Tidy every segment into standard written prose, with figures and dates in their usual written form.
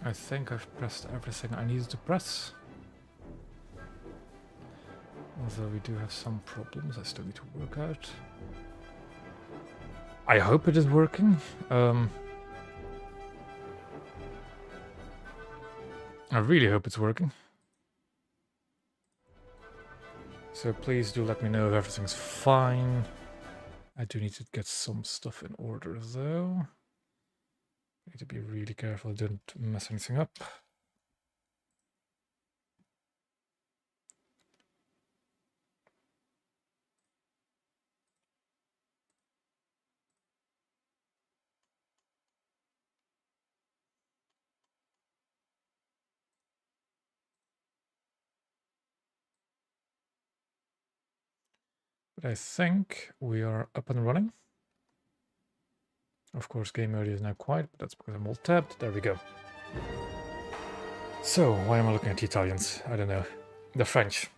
I think I've pressed everything I needed to press. Although we do have some problems I still need to work out. I hope it is working. I really hope it's working. So please do let me know if everything's fine. I do need to get some stuff in order though. Need to be really careful I don't mess anything up. But I think we are up and running. Of course, game mode is now quiet, but that's because I'm all tabbed. There we go. So, why am I looking at the Italians? I don't know. The French.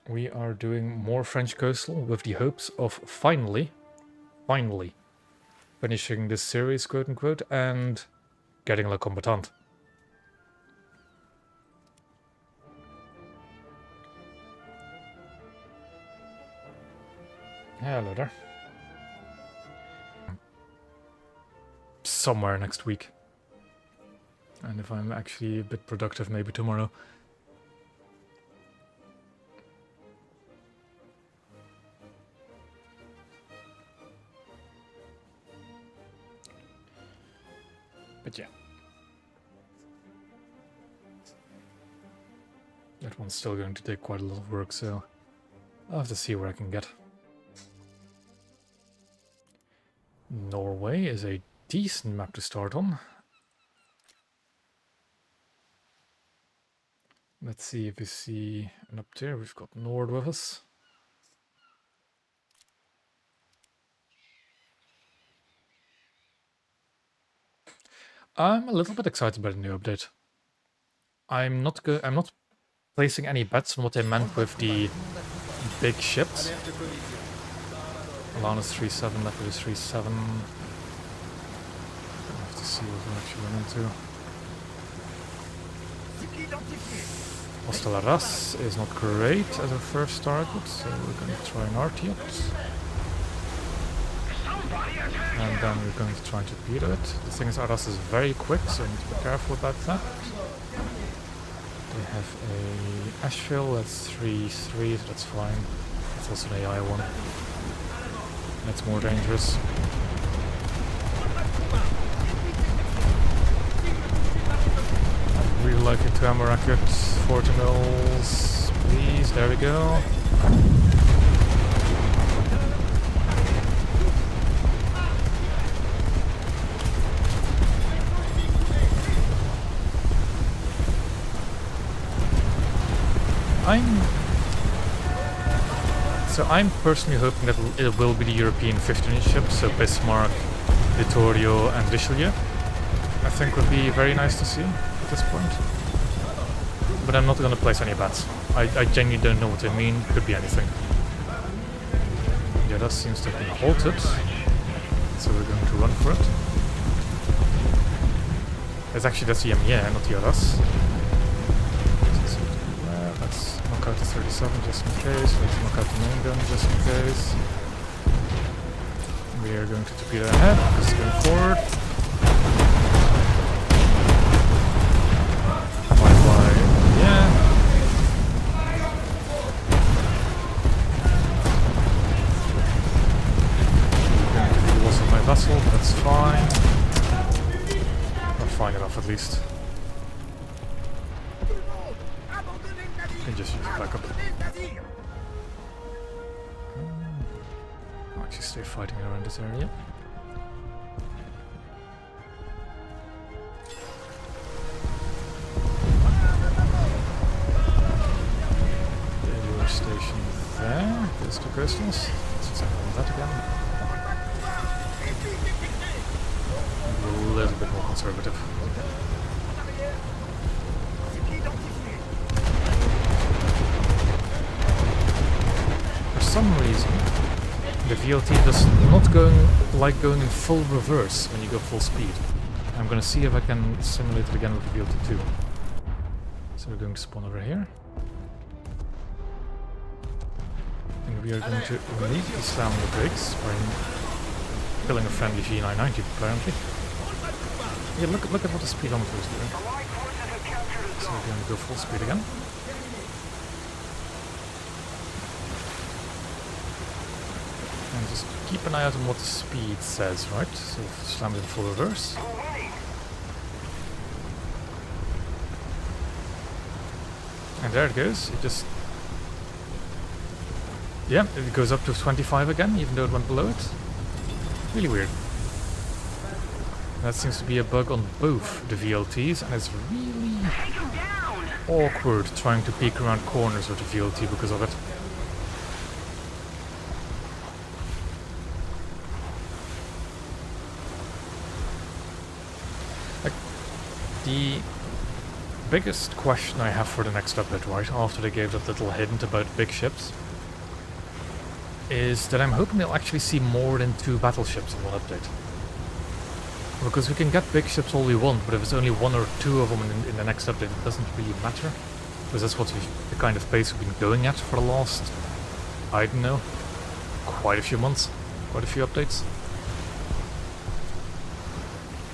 We are doing more French coastal with the hopes of finally finishing this series, quote unquote, and getting Le Combattante. Hello there. Somewhere next week. And if I'm actually a bit productive, maybe tomorrow. But yeah. That one's still going to take quite a lot of work, so I'll have to see where I can get. Norway is a decent map to start on. Let's see if we see an up there. We've got Nord with us. I'm a little bit excited by the new update. I'm not placing any bets on what they meant with the big ships. Lanus 3-7, Leopard is 3-7. I have to see what we're actually running into. Hostelaras is not great as our first target, so we're going to try an Artiot. And then we're going to try and torpedo it. The thing is, Arras is very quick, so I need to be careful about that. They have a Asheville, that's 3-3, so that's fine. It's also an AI one. That's more dangerous. I'd really like it to hammer accurate 40 mils, please. There we go. I'm personally hoping that it will be the European 15-inch ships, so Bismarck, Vittorio and Richelieu. I think would be very nice to see at this point. But I'm not going to place any bets. I genuinely don't know what they mean, could be anything. Yeah, that seems to have been halted, so we're going to run for it. That's the Amiens, not the Arras. Let's knock out the 37 just in case, let's knock out the main gun just in case. We are going to torpedo ahead, just going forward. Bye-bye, yeah. I'm going to do the loss of my vessel, but that's fine. Not fine enough at least. And just use it back up. I'll actually stay fighting around this area. They were stationed there. There's two coastals. Let's just have that again. A little bit more conservative. For some reason, the VLT does not like going in full reverse when you go full speed. I'm gonna see if I can simulate it again with the VLT2. So we're going to spawn over here. And we are going to immediately slam the brakes by killing a friendly G990 apparently. Yeah, look at what the speedometer is doing. So we're going to go full speed again. And just keep an eye out on what the speed says, right? So slam it in full reverse. And there it goes. It just... yeah, it goes up to 25 again, even though it went below it. Really weird. That seems to be a bug on both the VLTs, and it's really awkward trying to peek around corners with the VLT because of it. Like, the biggest question I have for the next update, right, after they gave that little hint about big ships, is that I'm hoping they'll actually see more than 2 battleships in one update. Because we can get big ships all we want, but if it's only 1 or 2 of them in the next update, it doesn't really matter. Because that's what the kind of pace we've been going at for the last, I don't know, quite a few months, quite a few updates.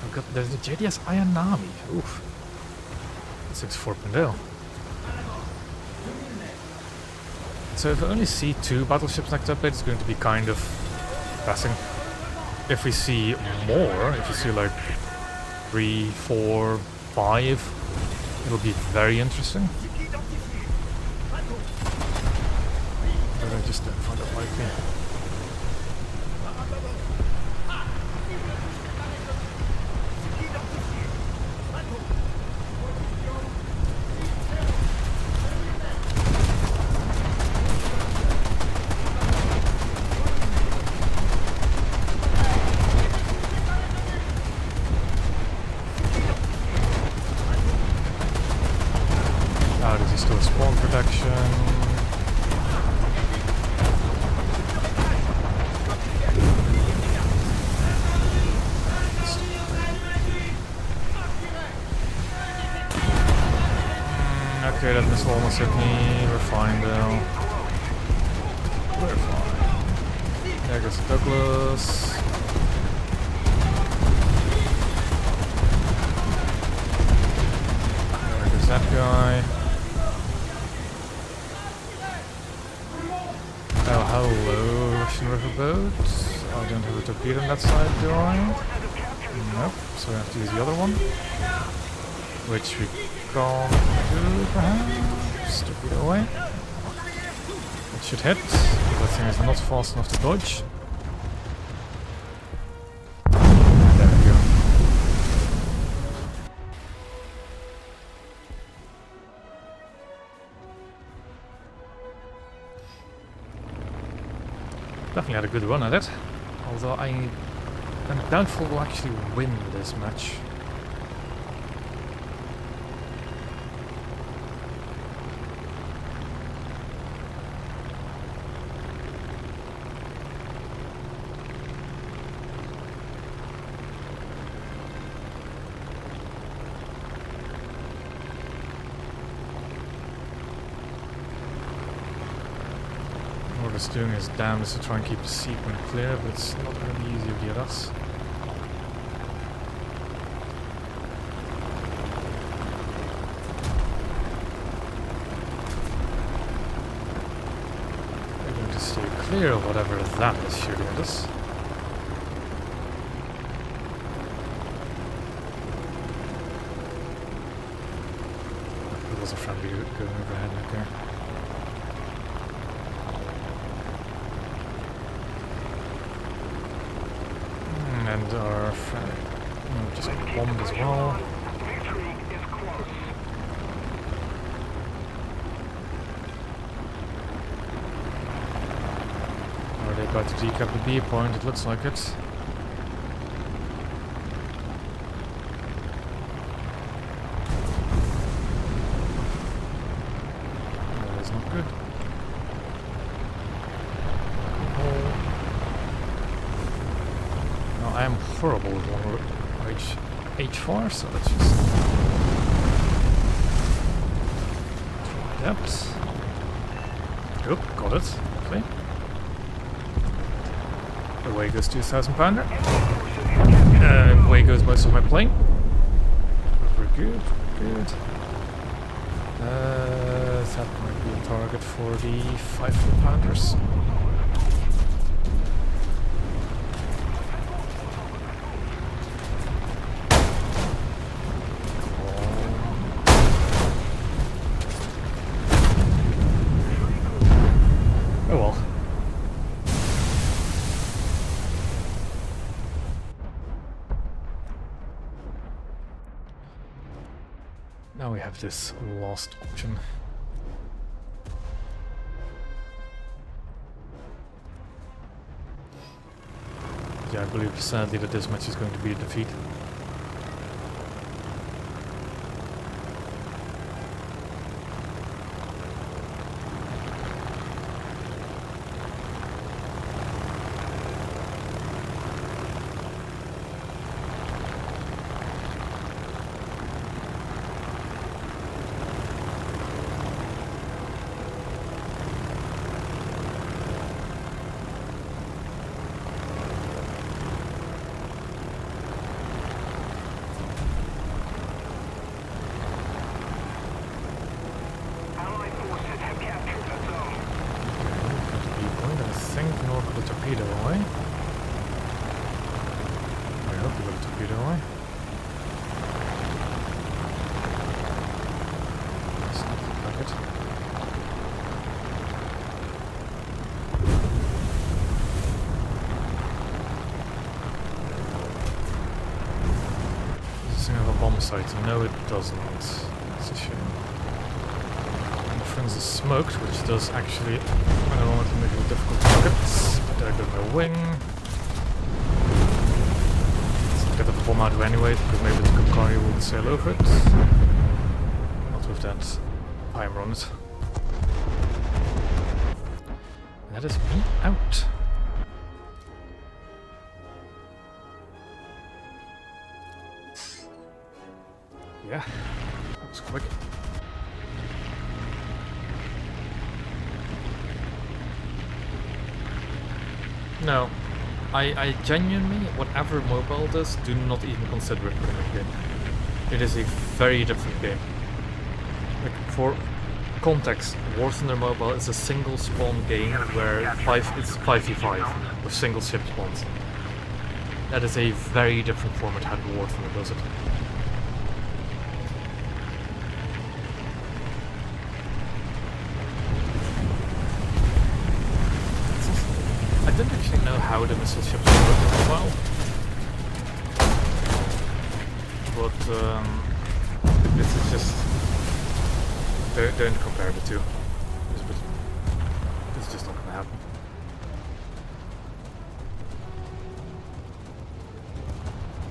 Oh god, there's the JDS Ayanami. Oof. That's 4.0. So if I only see 2 battleships next update, it's going to be kind of depressing. If we see more, if we see like 3, 4, 5, it'll be very interesting. But I just don't find it likely. Does he still spawn protection? Okay, that missile almost hit me. We're fine though. We're fine. There goes Douglas. There goes that guy. Oh, hello, Russian riverboat. I don't have a torpedo on that side, do I? Nope, so we have to use the other one. Which we can't do, perhaps. Torpedo away. It should hit. That thing is not fast enough to dodge. There we go. Definitely had a good run at it, although I'm doubtful we'll actually win this match. What it's doing is damnedest to try and keep the sequence clear, but it's not going to be easy to get us. We're going to stay clear of whatever that is shooting at us. There was a friendly going overhead right there. And our friend just bombed as well. Are they about to decap the B point? It looks like it. That is not good. I am horrible with long range H4, so let's just try that. Oop, got it. Okay. Away goes 2,000 pounder. Away goes most of my plane. We're good, we're good. That might be a target for the 500 pounders. Oh well. Now we have this last option. Yeah, I believe sadly that this match is going to be a defeat. Site. No, it doesn't. It's a shame. And the friends are smoked, which does actually, I don't want to make it a difficult target. But there goes my wing. Let's get the bomb out anyway, because maybe the Kokari will sail over it. Not with that timer on it. And that is me out. Yeah, that was quick. No, I genuinely, whatever mobile does, do not even consider it for the game. It is a very different game. Like, for context, War Thunder Mobile is a single spawn game where it's 5v5 with single ship spawns. That is a very different format how War Thunder does it. I don't actually know how the missile ships work in a while, but this is just don't compare the two. It's just not gonna happen.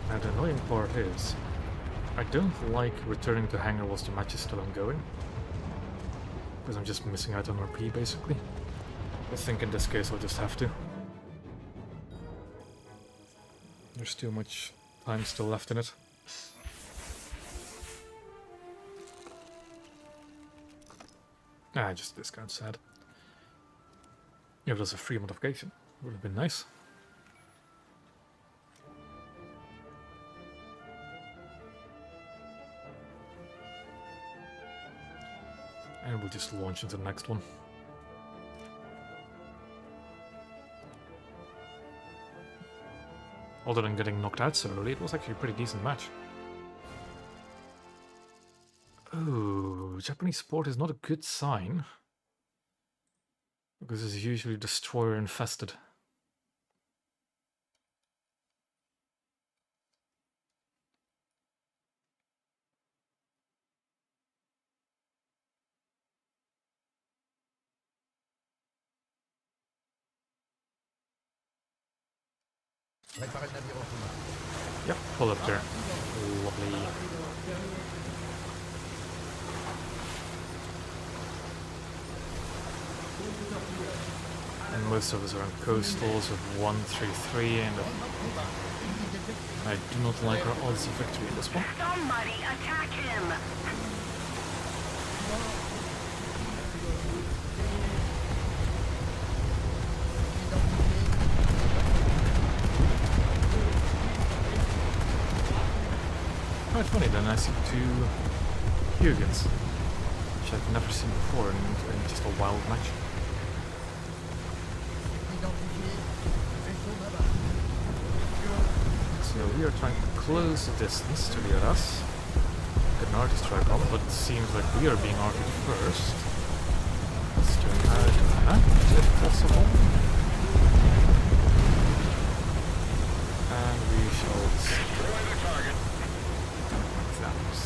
And the annoying part is, I don't like returning to hangar whilst the match is still ongoing, because I'm just missing out on RP basically. I think in this case I'll just have to. There's too much time still left in it. Just this kind of sad. If it was a free modification, would have been nice. And we'll just launch into the next one. Other than getting knocked out so early, it was actually a pretty decent match. Oh, Japanese sport is not a good sign. Because it's usually destroyer infested. Yep, pull up there. Lovely. And most of us are on coastals with 133 and I do not like our odds of victory in this one. Somebody attack him! Quite funny then, I see 2 Hugans, which I've never seen before in just a wild match. So we are trying to close the distance to the us. Get an arty strike on, but it seems like we are being arted first. Let's turn that if possible. And we shall destroy the target. Exams.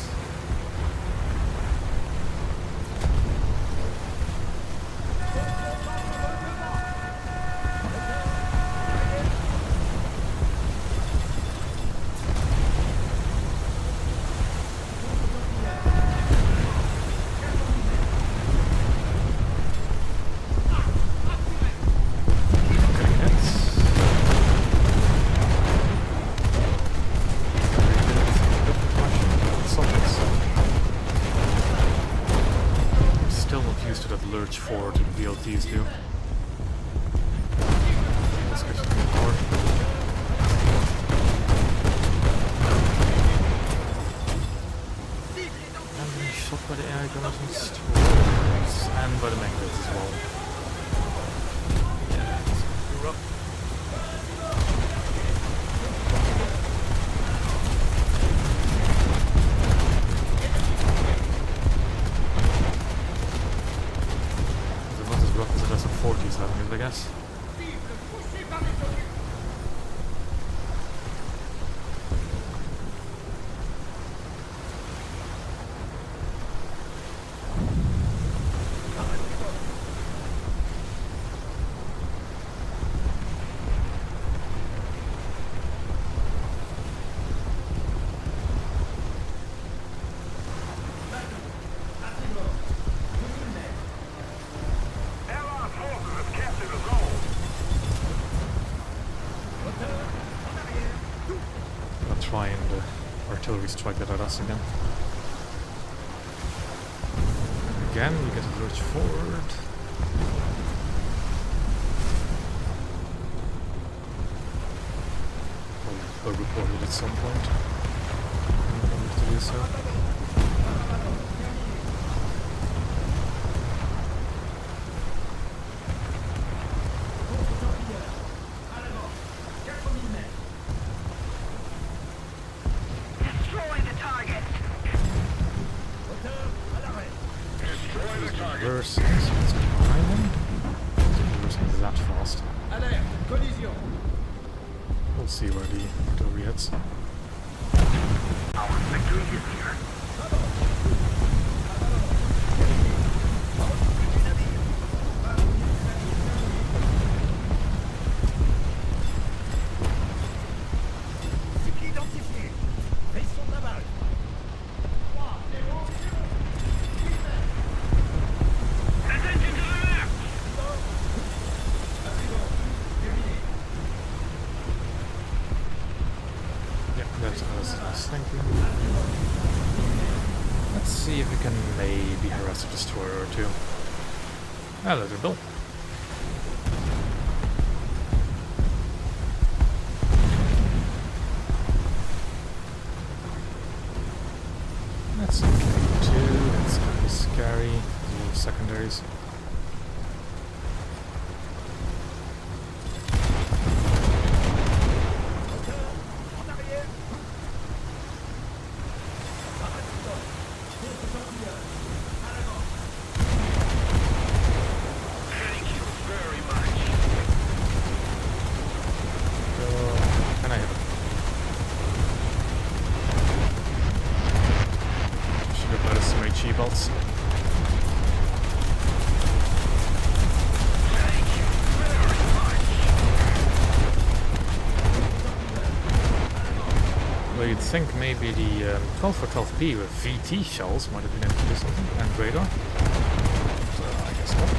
Lurch forward to the VLTs do. Let's get some more power. And being shot by the AI gunners and by the manglers as well. Yeah, it's rough. That's a 40s having it, I guess. Try and artillery strike that at us again. And again, we get a lurch forward. Or reported at some point. I'm going to do so. Reversing, so let's go behind them. Reversing that fast. We'll see where the artillery hits. Our victory is here. That's what I was thinking. Let's see if we can maybe harass a destroyer or two. Ah, let it go. That's okay too, that's kind of scary. Little secondaries. Belts. Well, you'd think maybe the 12 for 12p with VT shells might have been able to do something, and radar. So I guess not.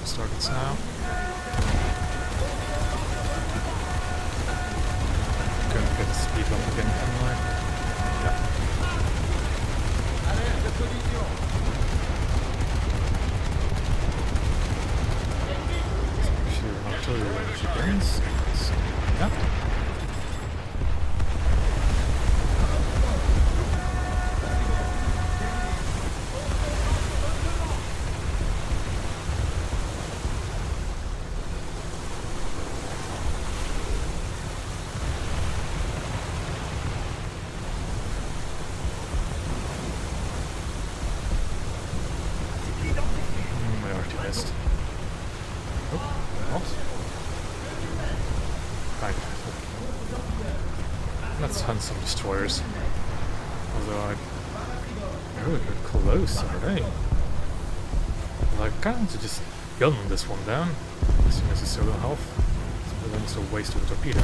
focus targets now. Gonna get a speed bump again anyway. Yeah. Make sure artillery range begins. So, yeah. I already missed. Oh, not. Kind of. Let's hunt some destroyers. Although they're close, are they? Well, I kind of just gun this one down as soon as he's so low health. But then it's a waste of a torpedo.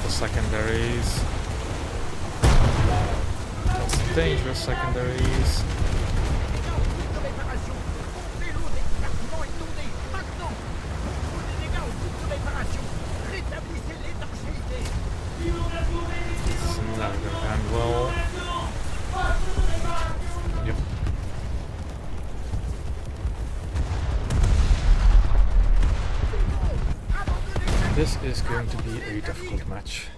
Secondaries. That's dangerous secondaries. It's not gonna end well. Yep. This is going to be a difficult match.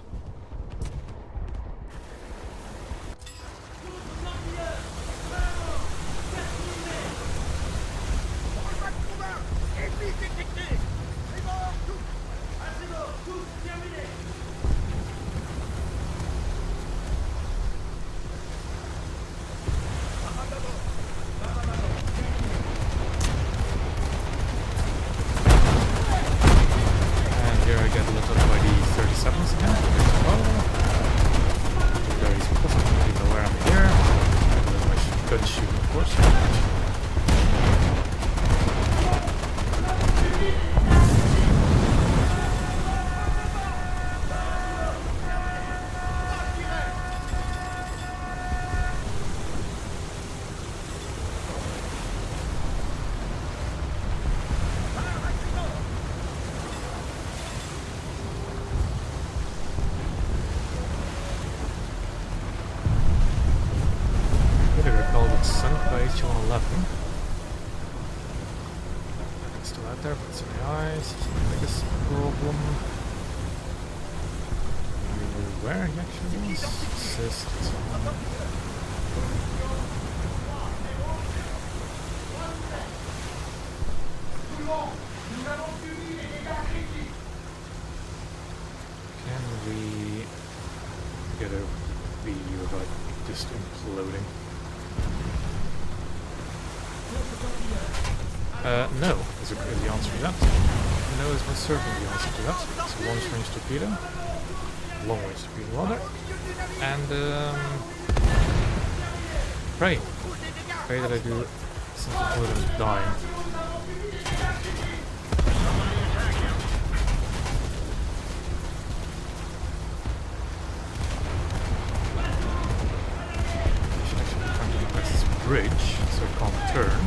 Still out there, but it's AI, it's the biggest problem. Where he actually is? Assist. Can we get a video of it just imploding? No, is the answer to that. No is most certainly the answer to that. It's a long-range torpedo. Long-range torpedo, rather. And, pray. Pray that I do something other than dying. I should actually be trying to press this bridge so it can't turn.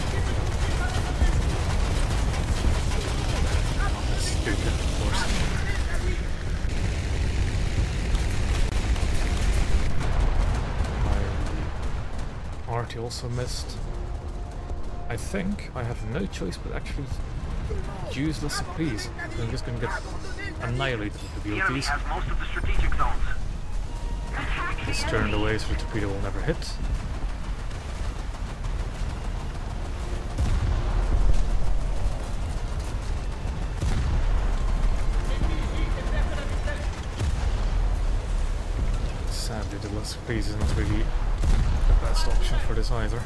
Stupid, of course. My arty also missed. I think I have no choice but actually use the surprise. I'm just going to get annihilated with the abilities. Just turned away so the torpedo will never hit. Sadly, the less surprise is not really the best option for this either.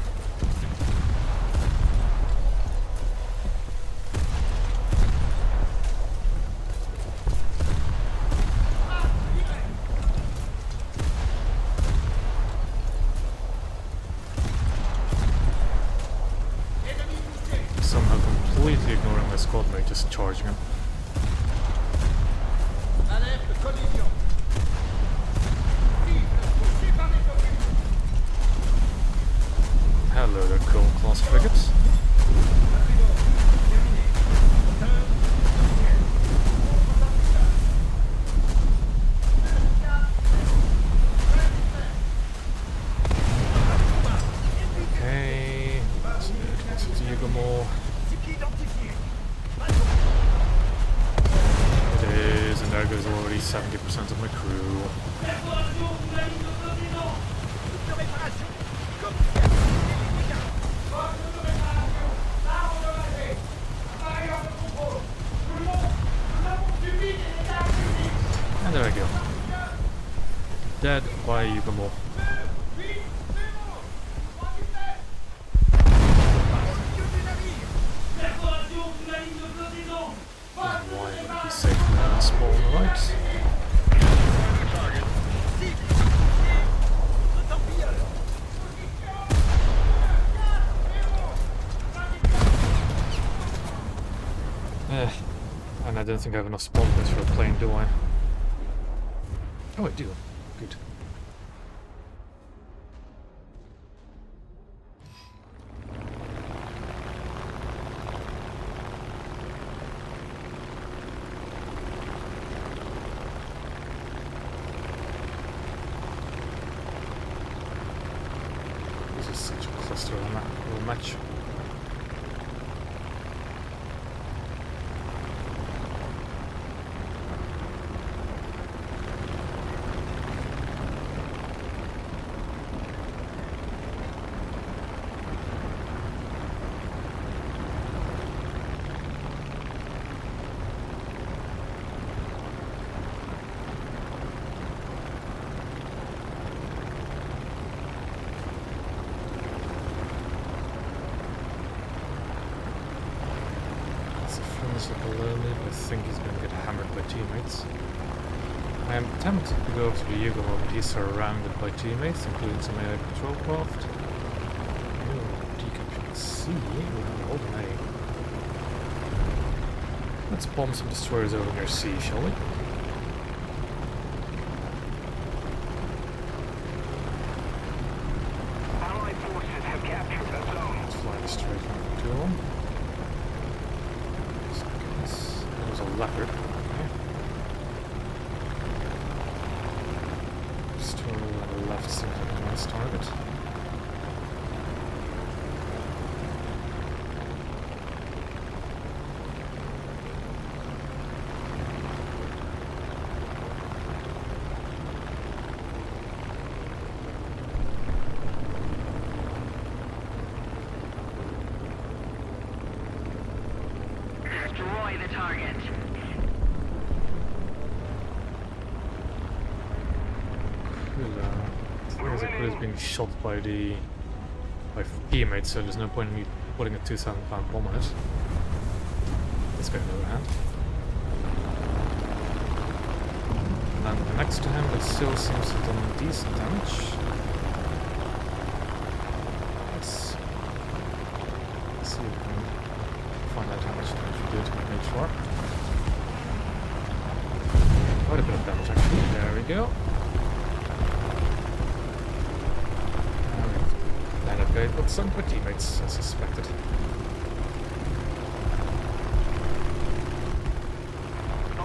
squad mate just charging him. Hello there, Cone class frigates. Okay, let's to Yugamo. It is, and there goes already 70% of my crew. And there we go. Dead by Yugamo. Why would it be safe now and spawn on the right? And I don't think I have enough spawn points for a plane, do I? Oh, I do. Good. This is such a cluster of a match. Below me, but I think he's going to get hammered by teammates. I am tempted to go to the Yugo, but he's surrounded by teammates, including some air control craft. Oh, decaptured C. Hold on, A. Let's bomb some destroyers over near C, shall we? Allied forces have captured the zone. Let's fly straight on to them. There's a leopard. Okay. Destroyer on the left seems like a nice target. Destroy the target. As I could have been shot by teammates, so there's no point in me putting a 2,000-pound bomb on it. This guy, on the other hand. And then next to him, it still seems to have done decent damage. Let's see if we can find out how much damage we did to make sure. Quite a bit of damage, actually. There we go. Okay, but some good teammates, I suspected. I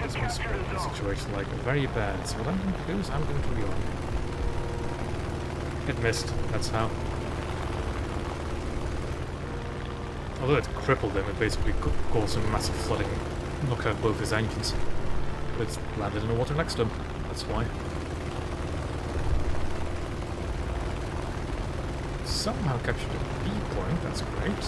just want to spread the situation like very bad, so what I'm going to do is I'm going to rearm. It missed, that's how. Although it crippled him, it basically caused some massive flooding, knocked out both his engines. But it's landed in the water next to him, that's why. Somehow captured a B point, that's great.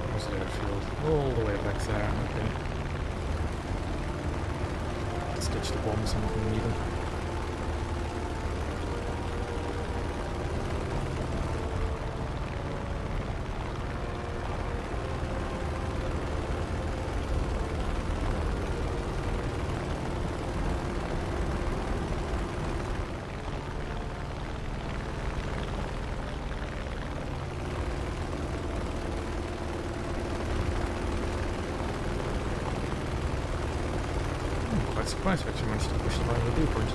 Where's the airfield? All the way back there, okay. Let's ditch the bombs and we can need them. quite surprised we actually managed to push the line with the viewpoint.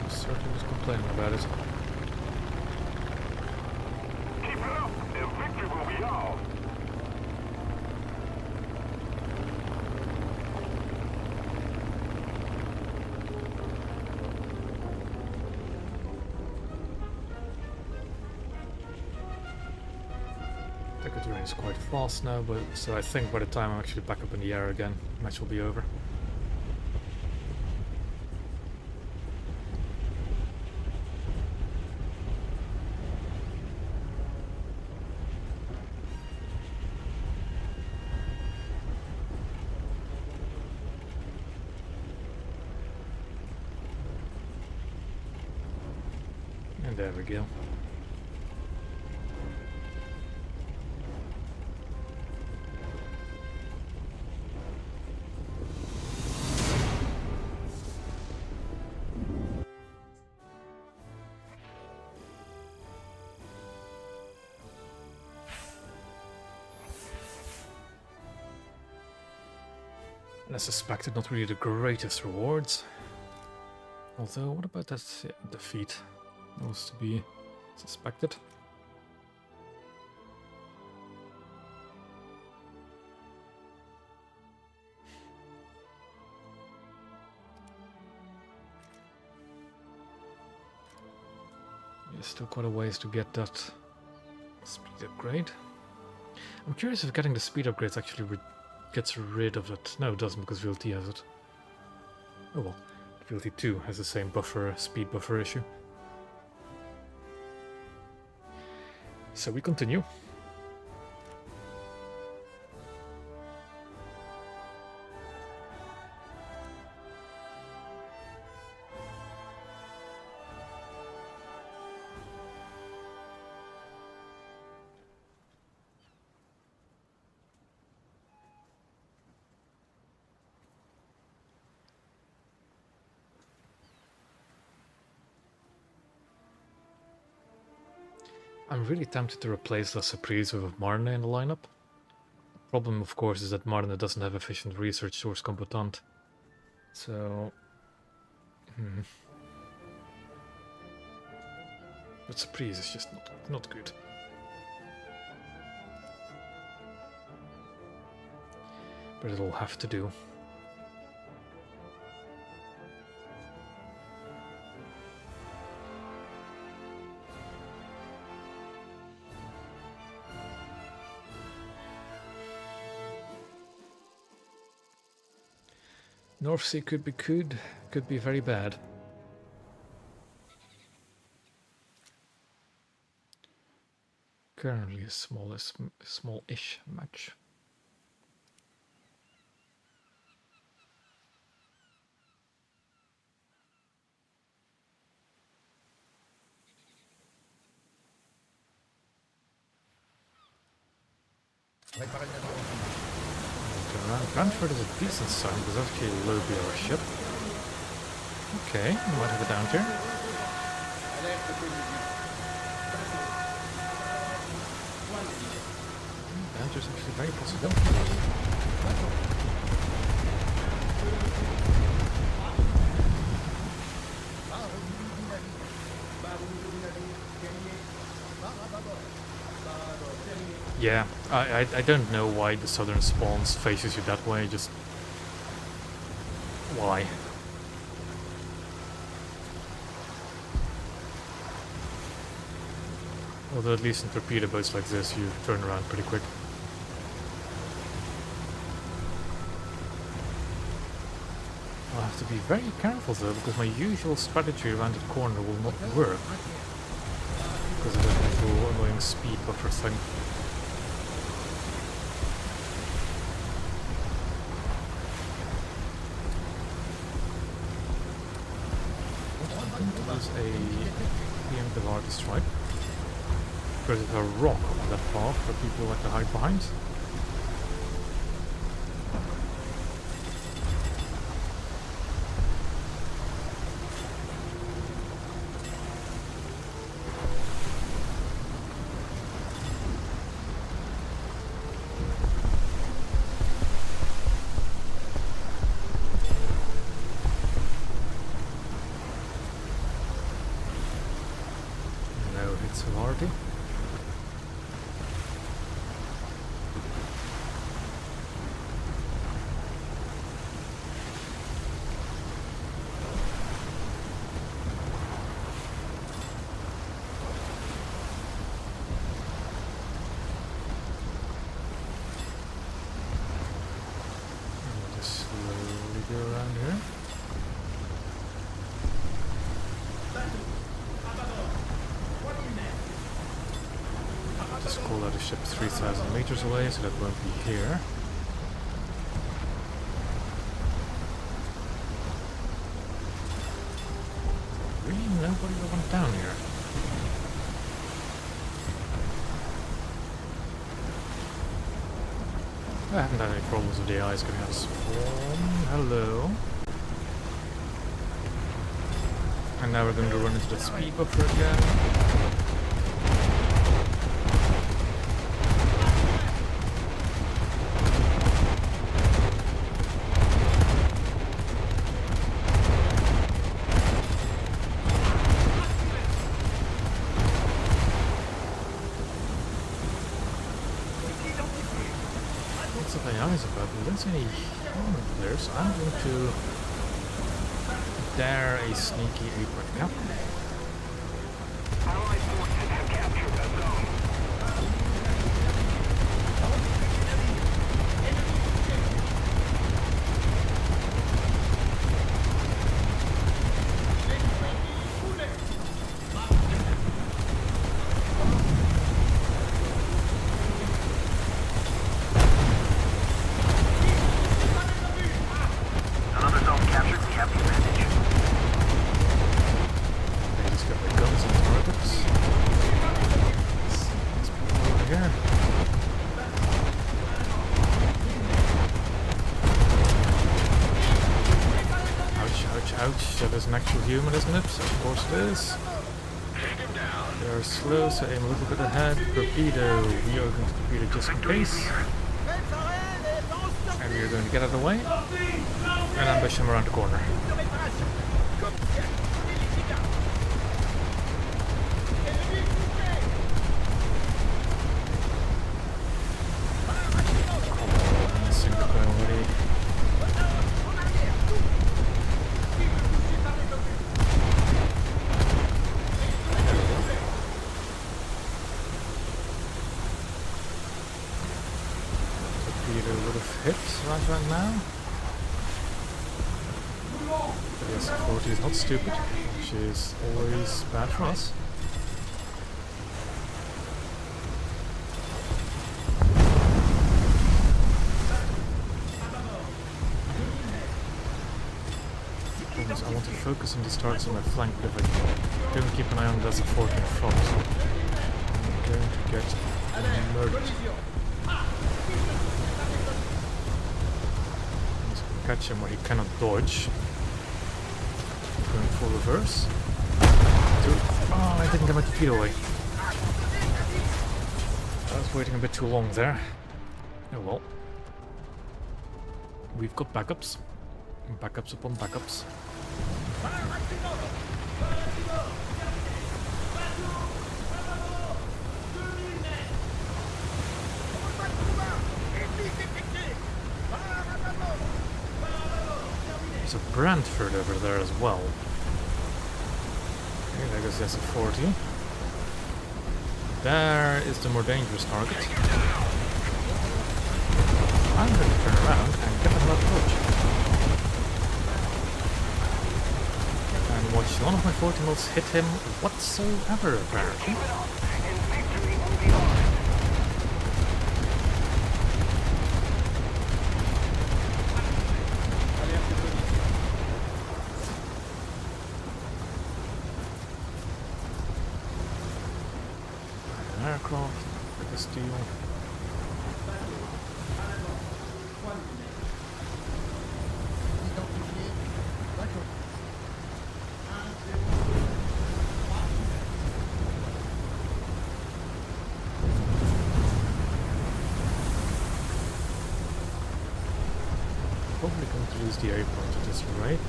I'm certainly was complaining about it. Keep it up, and victory will be ours. The terrain is quite fast now, but so I think by the time I'm actually back up in the air again, the match will be over. And there we go. And as suspected, not really the greatest rewards. Although, what about that defeat? That was to be suspected. Yeah, still quite a ways to get that speed upgrade. I'm curious if getting the speed upgrades actually gets rid of it. No, it doesn't, because VLT has it. Oh well, VLT 2 has the same buffer, speed buffer issue. So we continue. I'm really tempted to replace La Surprise with a Marne in the lineup. Problem, of course, is that Marne doesn't have efficient research towards Combattante. So... But Surprise is just not good. But it'll have to do. North Sea could be good, could be very bad. Currently a small-ish match. Brantford is a decent sign because that's actually a low BR ship. Okay, we might have a down here. Banter's actually very possible. Yeah, I don't know why the southern spawns faces you that way, just... why? Although at least in torpedo boats like this you turn around pretty quick. I'll have to be very careful though, because my usual strategy around the corner will not work. Because of that little annoying speed buffer thing. There's a PMWR strike. Because there's a rock on that path that people like to hide behind. It's Hardy. Ship 3,000 meters away, so that won't be here. Really nobody went down here. I haven't had any problems with the eyes getting out of spawn. Hello. And now we're going to run into the speed buffer again. Any there, so I'm going to dare a sneaky apron cap. Allied forces have captured a zone. That is an actual human, isn't it? Of course it is. They are slow, so aim a little bit ahead. Torpedo. We are going to torpedo just in case. And we are going to get out of the way. And ambush him around the corner. Right now. But yes, 40 is not stupid, which is always bad for us. I want to focus on these targets on my flank, but if I don't keep an eye on that support in front, I'm going to get murdered. Catch him where he cannot dodge. Going full reverse. Oh, I didn't get my torpedo away. I was waiting a bit too long there. Oh well. We've got backups. Backups upon backups. There's a Brantford over there as well. Okay, there goes the SF-40. There is the more dangerous target. I'm going to turn around and get them out of approach. And watch none of my 40 mils hit him whatsoever, apparently. Aircraft, with a steel. Probably going to lose the airport at this rate.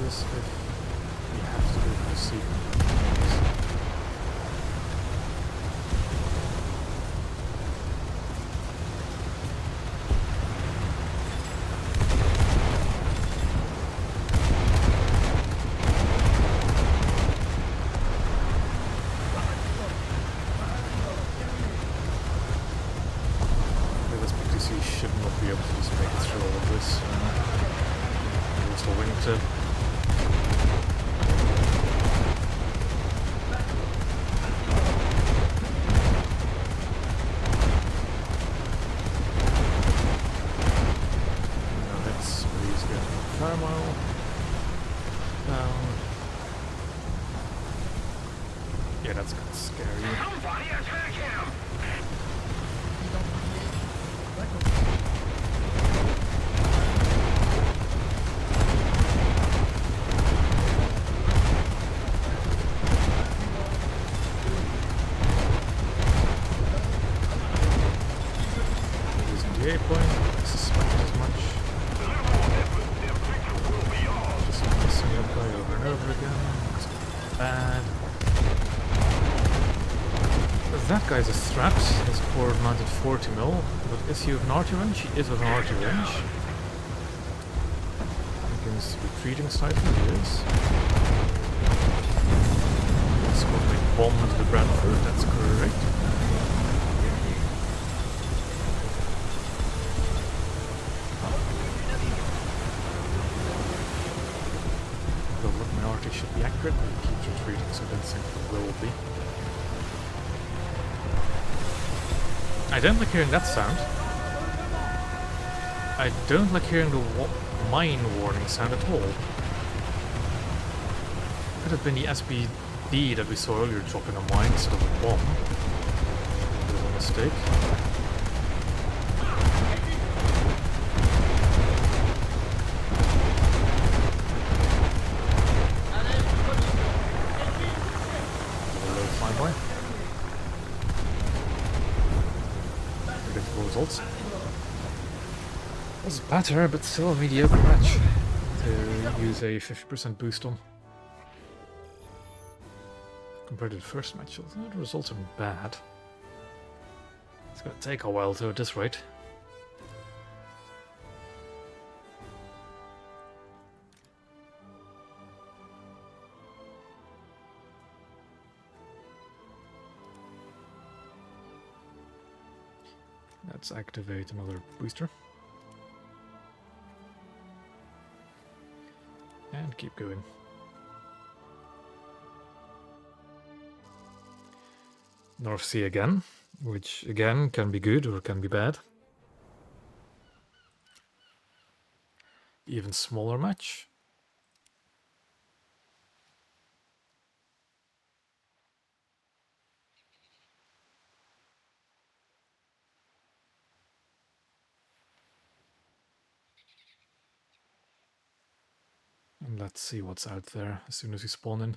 is if we have to do the sequence. Should not be able to just make it through all of this. It's the winter. Now let's please get thermal down. Yeah, that's kind of scary. Somebody attack him! Using the A point, I suspect as much. Just messing that guy over and over again. It's bad. That guy's a threat. His core mounted 40 mil, but is he with an arty range? He is with an arty range. Against retreating slightly, he is. Let's go make bomb into the Brentford, that's correct. Though look, my arty should be accurate, but he keeps retreating, so I don't think it will be. I don't like hearing that sound. I don't like hearing the mine warning sound at all. Could have been the SBD that we saw earlier dropping a mine instead of a bomb. Bit of a mistake. Low flyby. Predictable results. Was better, but still a mediocre match to use a 50% boost on. Compared to the first match, the results aren't bad. It's gonna take a while though at this rate. Let's activate another booster. And keep going. North Sea again, which again can be good or can be bad. Even smaller match. And let's see what's out there as soon as we spawn in.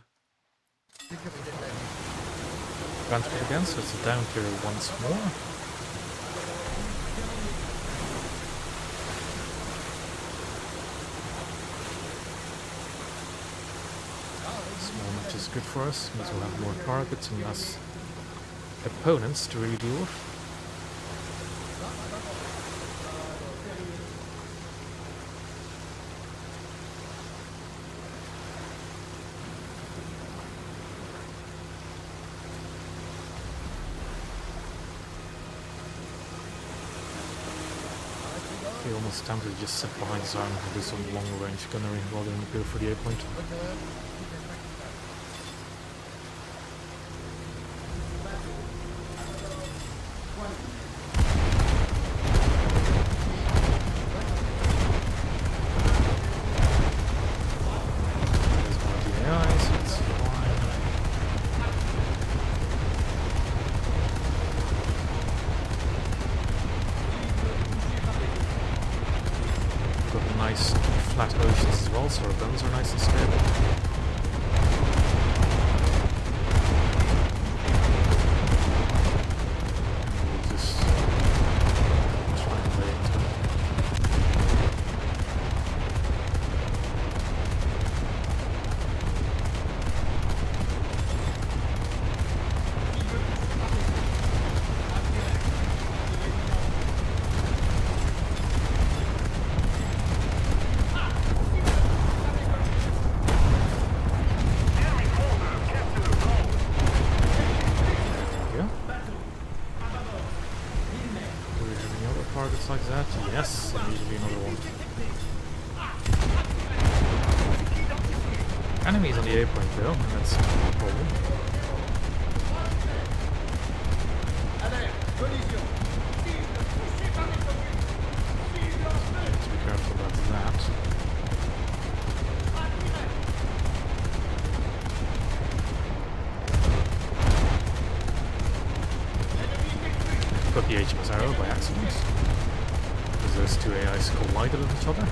Transport again, so it's a down tier once more. Small match is good for us, means we'll have more targets and less opponents to really deal with. He almost tempted to just sit behind his arm and do some long range gunnery rather than go for the A point. There's one of the AIs, it's fine. Got nice flat oceans as well, so our guns are nice and stable. We'll just try and lay into it. Enemies on the A point though, and that's a problem. Need to be careful about that. Got the HMS arrow by accident. Because those two AIs collided with each other.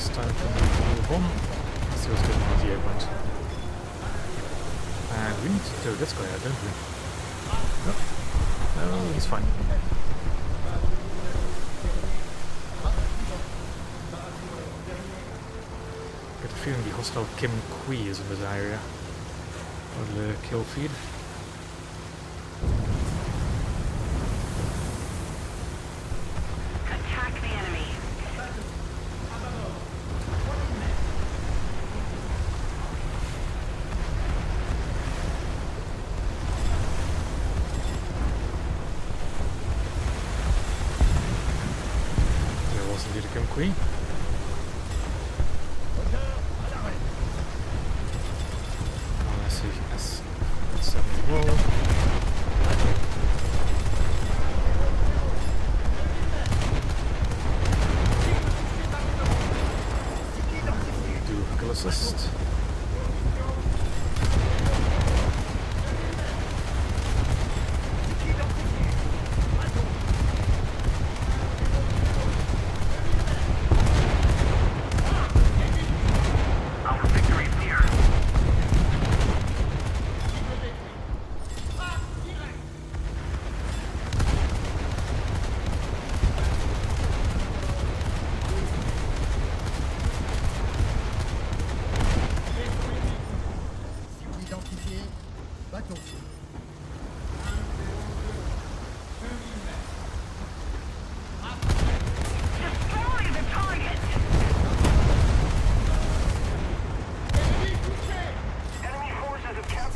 Time for me to move on. Let's see what's going on the A point. And we need to throw this guy out, don't we? No, he's fine. Get the feeling the hostile Kim Kui is in this area. Or the kill feed. Attack the enemy. Indeed a Kim Kui. Oh, I see S7 as well. Do a kill assist.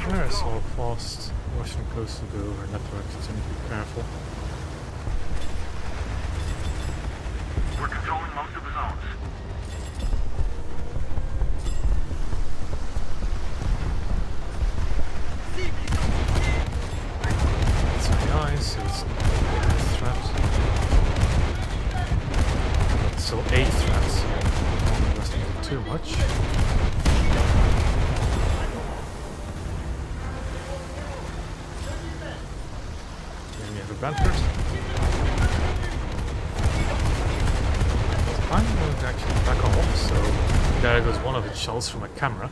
There's all fast Russian coastal go over networks, so you need to be careful. We're controlling most of the zones. It's AI, so it's not a threat. It's still a threat, so don't underestimate it too much. Combattante. I'm going to actually back off, so there goes one of its shells from a camera.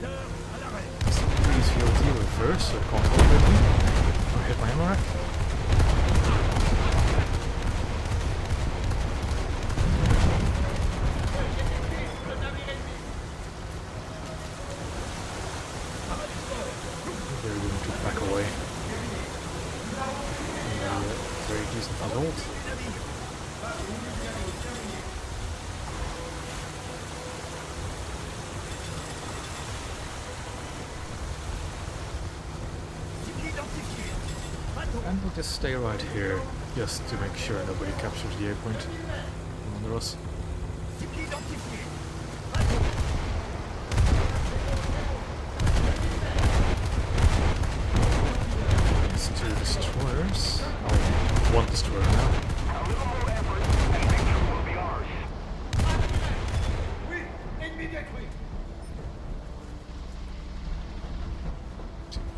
Please VLT reverse so it can't hold with me. Or hit my ammo rack. They're going to back away. Very decent assault. And we'll just stay right here, just to make sure nobody captures the A point under us. These two destroyers. Oh, one destroyer now. A little more effort, and victory will be ours.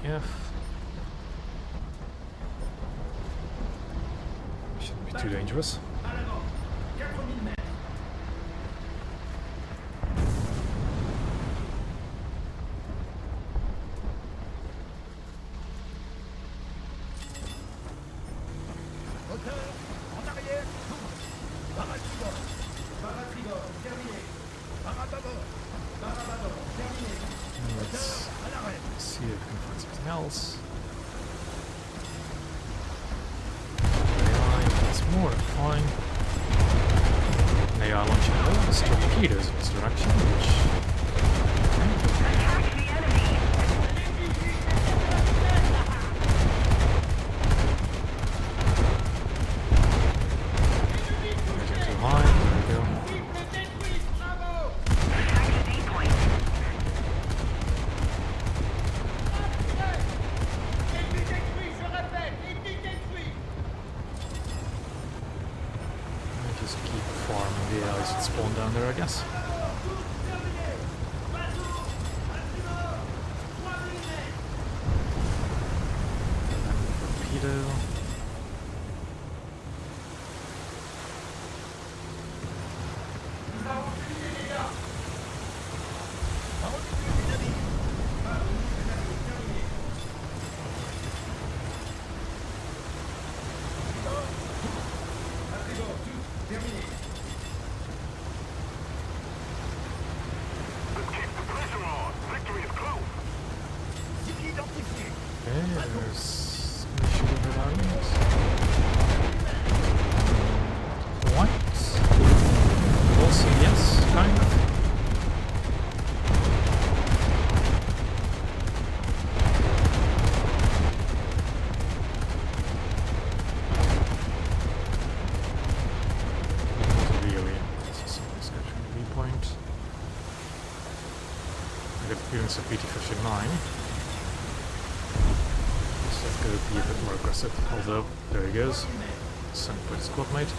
TF. Shouldn't be too dangerous. Let's see if we can find something else. AI, that's more than fine. AI launching all these torpedoes in this direction, which... Okay. Yes. And then torpedo. Okay, there's initial development. What? Also, yes, kind of. Really, this is someone's catching a viewpoint. I get the feeling it's a PT-59. Let's go be a bit more aggressive. Although, there he goes. Sent by the squad mate.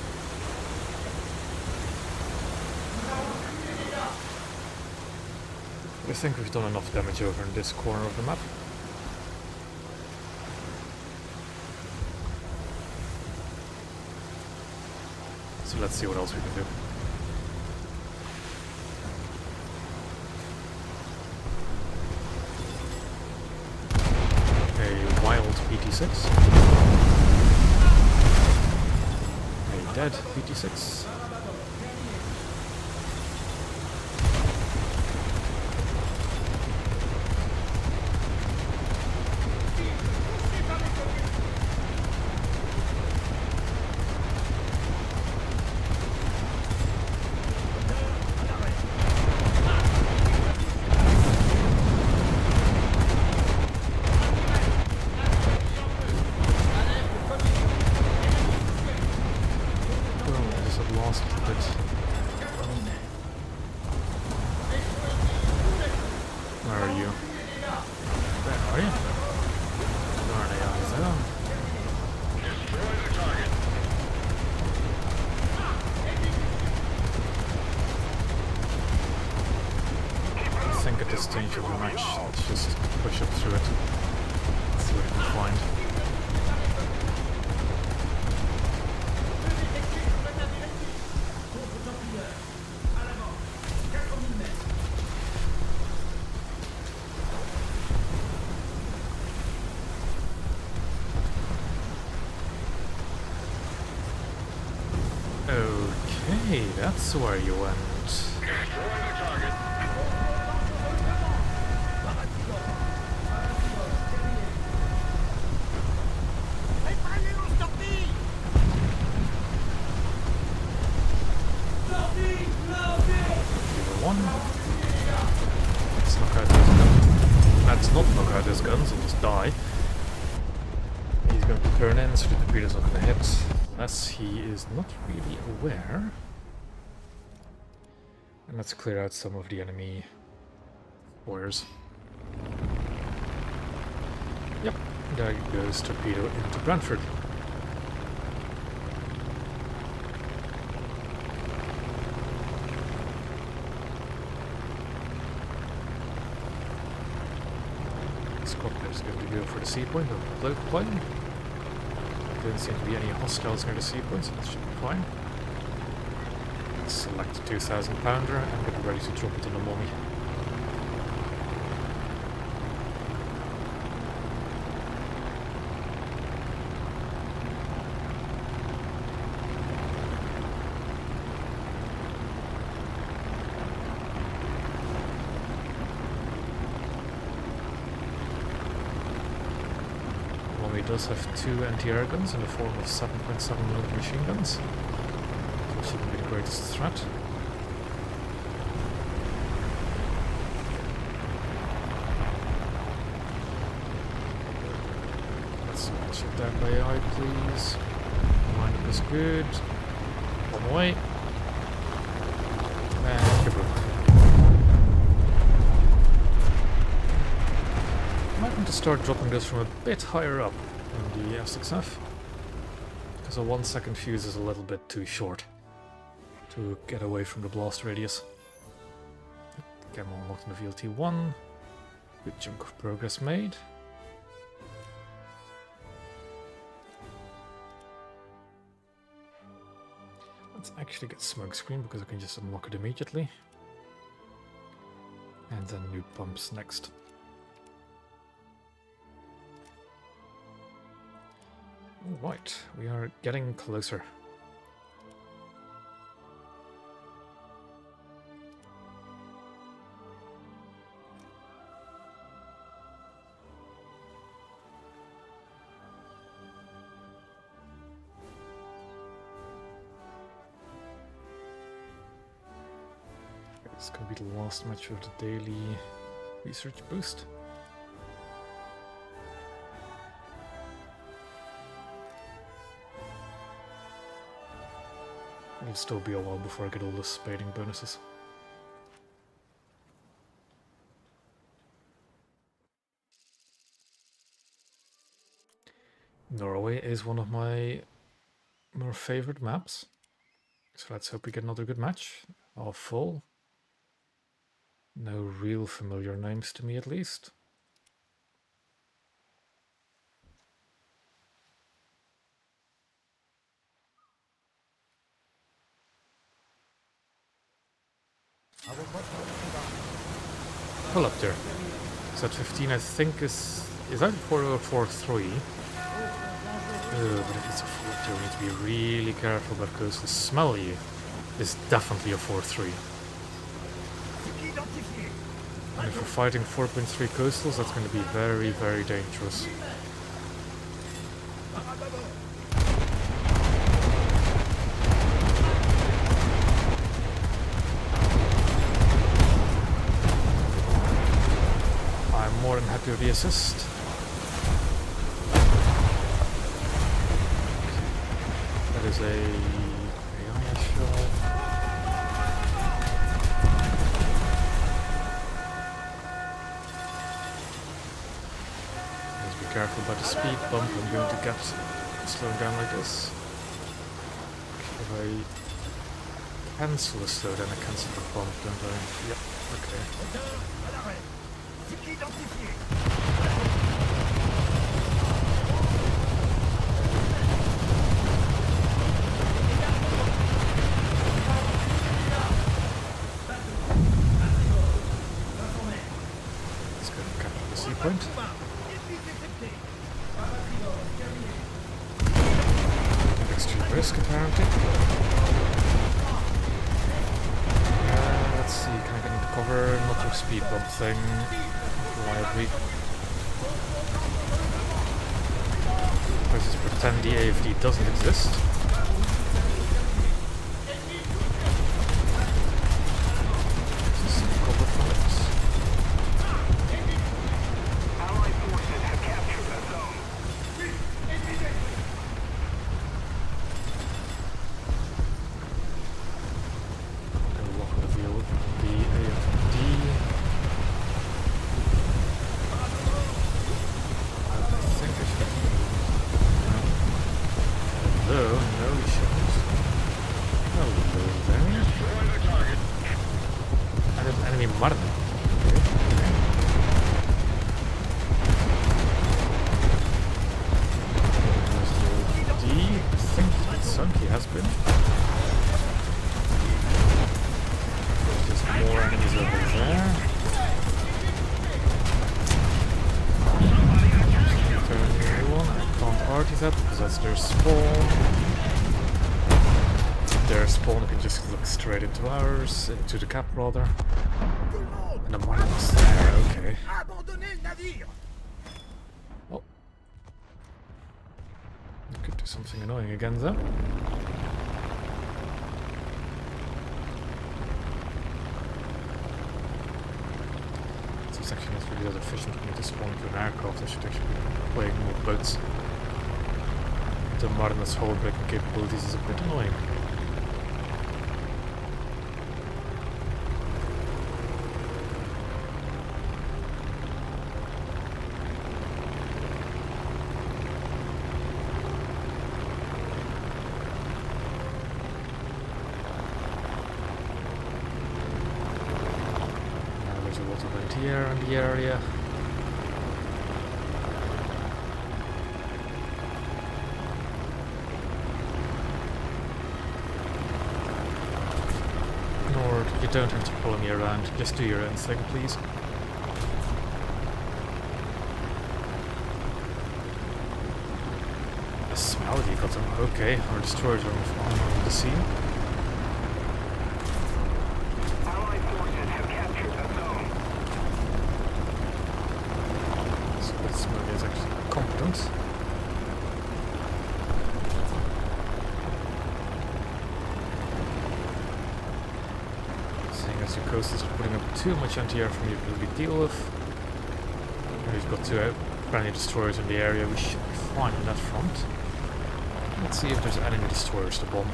I think we've done enough damage over in this corner of the map. So let's see what else we can do. A wild PT-6. A dead PT-6. Lost a bit. Where are you? There are you? Where are they eyes there? Destroy the target. I think at this stage of the match, let's just push up through it. See what we can find. Okay, that's where you went. Destroy the target. One. Let's knock out his gun. Let's not knock out his guns and just die. He's going to turn in, so the torpedo's not going to hit. Unless he is not really aware. And let's clear out some of the enemy warriors. Yep, there goes torpedo into Brantford. Squadmate is going to go for the sea point of the local plane. There don't seem to be any hostiles near the sea point, so that should be fine. Let's select a 2,000 pounder and get ready to drop it on the Mommy. Mommy does have two anti-air guns in the form of 7.7mm machine guns, so she can be the greatest threat. Let's check that by eye, please. Wind up is good. On the way. And kaboom. Might want to start dropping this from a bit higher up in the F6F, because a 1 second fuse is a little bit too short to get away from the blast radius. Again, we're unlocked in the VLT1. Good chunk of progress made. Let's actually get smoke screen because I can just unlock it immediately. And then new pumps next. Alright, we are getting closer. It's gonna be the last match of the daily research boost. It'll still be a while before I get all the spading bonuses. Norway is one of my more favorite maps. So let's hope we get another good match. All full. No real familiar names to me, at least. Pull up there. So at 15, I think is that 4 or 4-3? But if it's a 4-2, we need to be really careful because the smelly is definitely a 4-3. And if we're fighting 4.3 coastals, that's going to be very, very dangerous. I'm more than happy with the assist. That is a AI shell. Careful about the speed bump I'm going to get slowing down like this. If I cancel the slow, then I cancel the bump, don't I? Yep, okay. Let's go and capture the sea point. Extreme risk, apparently. Let's see, can I get into cover? Not your speed bump thing. Reliably. Let's just pretend the AFD doesn't exist. Just some cover from it. Allied forces have captured that zone. Their spawn. Their spawn can just look straight into ours, into the cap rather. And the mine was there, okay. Oh. I could do something annoying again though. This actually not really that efficient for me to spawn to an aircraft. I should actually be playing more boats. The Marna's hull breaking capabilities is a bit annoying. There's a lot of anti-air in the area. Nord, you don't have to follow me around. Just do your own thing, please. I smell you got them. Okay, our destroyers are on the scene. Allied forces have captured the zone. So this movie is actually competent. Seeing as your coast is putting up too much anti-air for me to really deal with. And we've got two friendly destroyers in the area, we should be fine on that front. Let's see if there's enemy destroyers to bomb.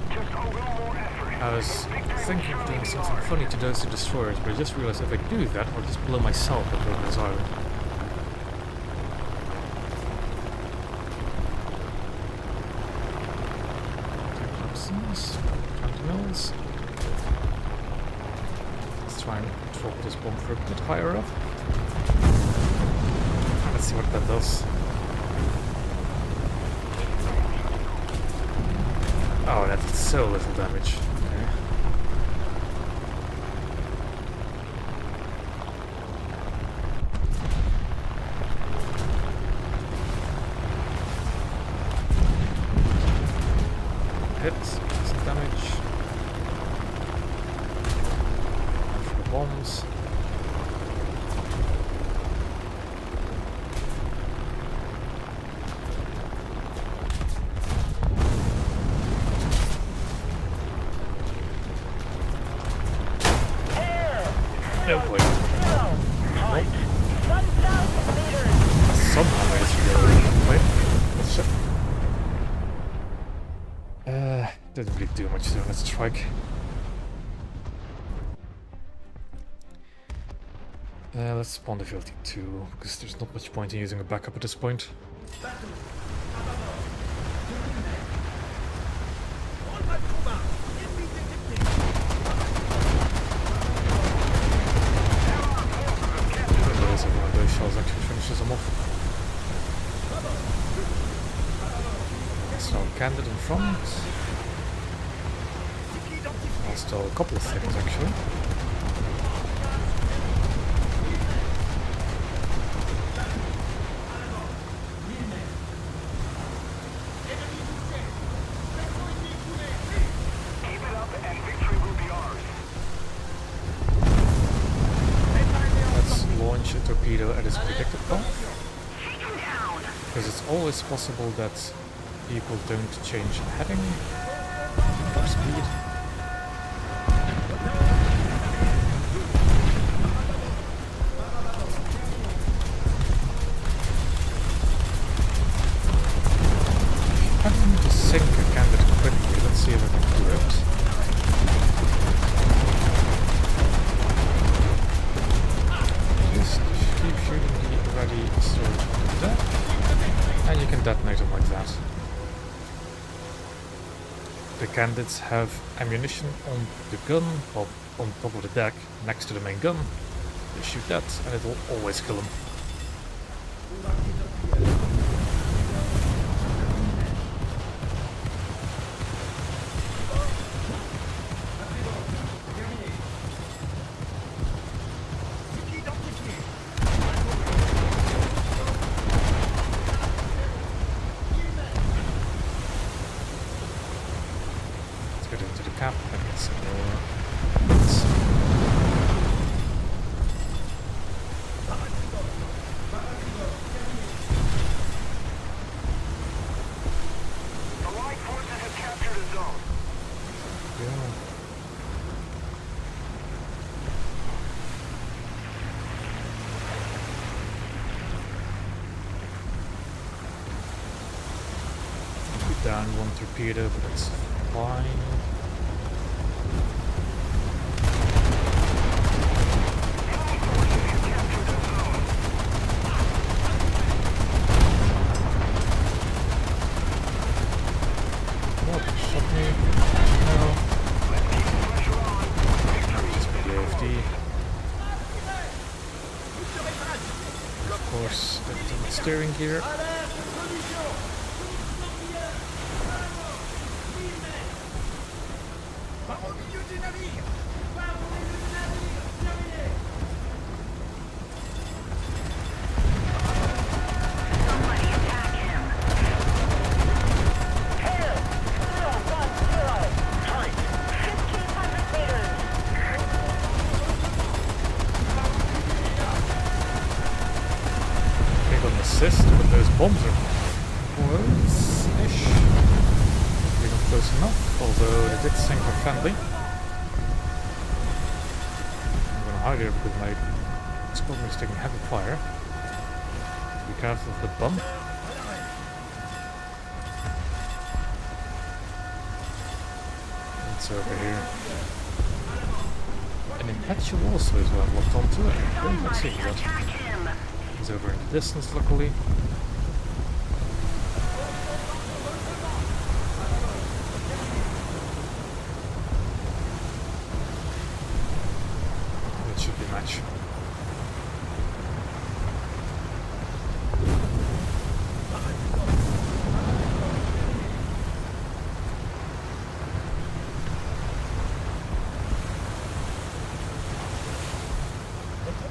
Just a little more effort. I was thinking of doing something funny to those two destroyers, but I just realized if I do that, I'll just blow myself up over this island. Mils. Let's try and drop this bomb for a bit higher up. Let's see what that does. Oh, that did so little damage. Okay. Hit, some damage. For the bombs. Oh boy. Somehow I should go. Wait, what's it? Didn't really do much to that strike. Let's spawn the VLT2, because there's not much point in using a backup at this point. Those shells actually finishes them off. So Candid in front. I'll stall a couple of things actually. Keep it up and victory will be ours. Let's launch a torpedo at its predicted path. Because it's always possible that people don't change heading or speed. I need to sink a candidate quickly. Let's see if I can do it. Just keep shooting the ready storage on the deck, and you can detonate them like that. The candidates have ammunition on the gun, or on top of the deck, next to the main gun. They shoot that, and it will always kill them. Let's get into the cap and get some more hits. Allied forces have captured a zone. Yeah. Be down one torpedo, but that's fine. ready. Of course, the steering gear. Assist, but those bombs are close-ish. Maybe not close enough, although they did sink her friendly. I'm gonna hide here because my squadron is taking heavy fire. Be careful of the bump. It's over here. An Impetual also is one locked onto it. I don't like seeing that. He's over in the distance, luckily. That should be a match.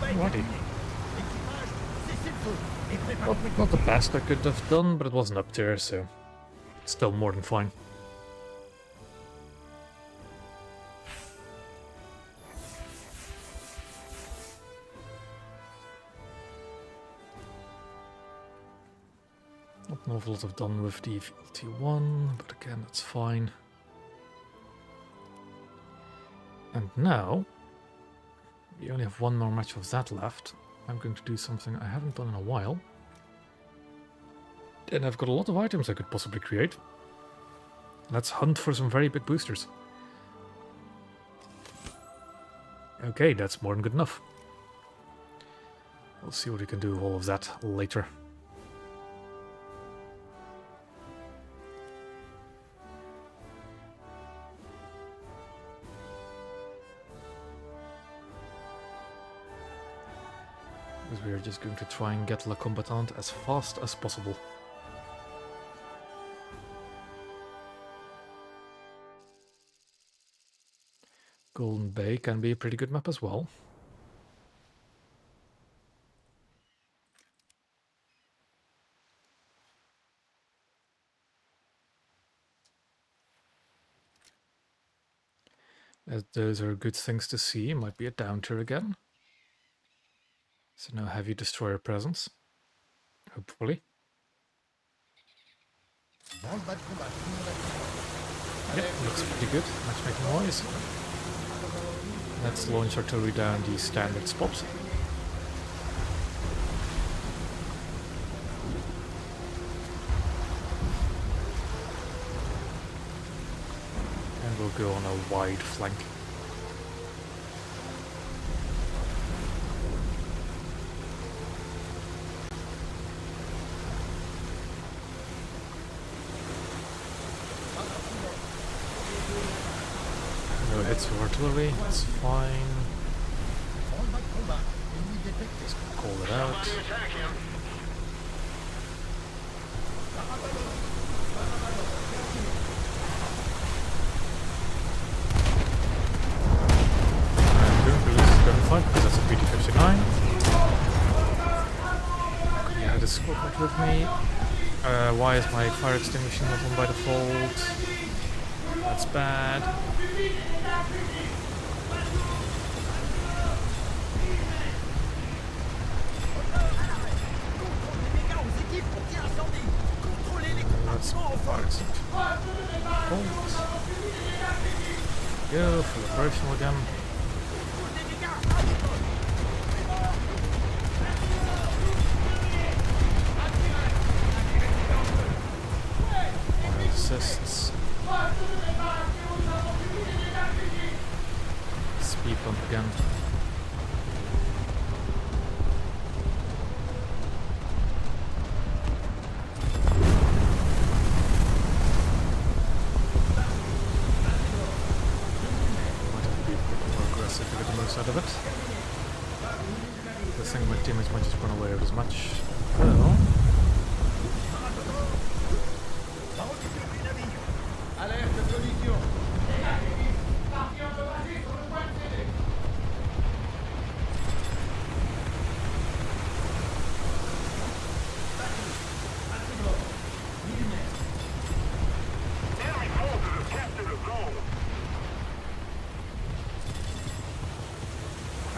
Alrighty. Not the best I could have done, but it wasn't up there, so still more than fine. Not an awful lot I've done with the VLT1, but again, that's fine. And now, we only have one more match of that left. I'm going to do something I haven't done in a while. And I've got a lot of items I could possibly create. Let's hunt for some very big boosters. Okay, that's more than good enough. We'll see what we can do with all of that later. Because we are just going to try and get La Combattante as fast as possible. Golden Bay can be a pretty good map as well. As those are good things to see. Might be a down tier again. So no heavy destroyer presence. Hopefully. Yep, looks pretty good. Matchmaking wise. Let's launch artillery down the standard spots. And we'll go on a wide flank. No hits with artillery, that's fine. Just call it out. I'm doing release gunfight because that's a PT-59. Yeah, the squad not with me. Why is my fire extinguisher not on by default? That's bad. Let's fire extinguisher. Go, full operational again. Fire assists. Speed bump again. aggressive to get the most out of it. The thing my teammates might just run away with as much. Well.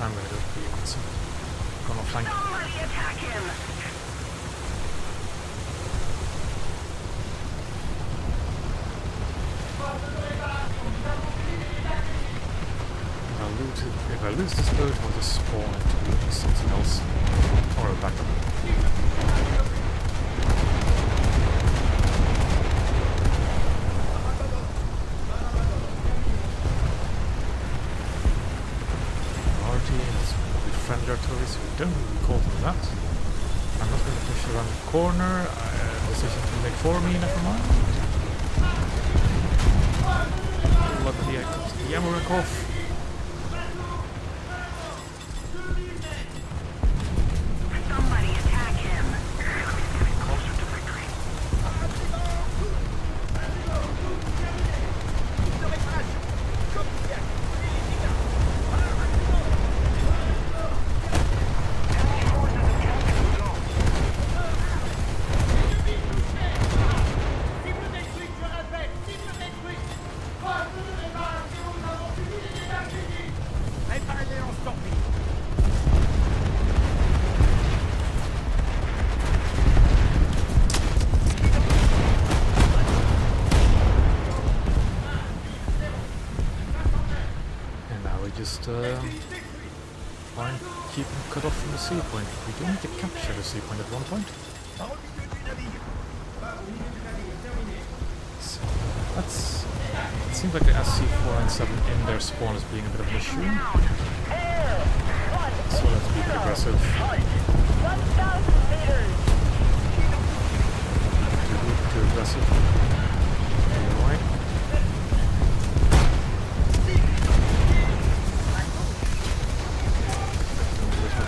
I'm gonna go for you, Quincy. Come on, flank. Somebody attack him! If I lose this boat, I'll just spawn into something else. Or a backup. Friendly artillery, so we don't really call them that. I'm not going to push around the corner. Decision to make for me, never mind. Luckily I cut the ammo rack off. Somebody attack him! Closer to victory. Just try and keep him cut off from the sea point. We do need to capture the sea point at one point. So that's. It seems like the SC4 and 7 in their spawn is being a bit of an issue. So let's be a bit aggressive. 1,000 meters! Too aggressive. Anyway.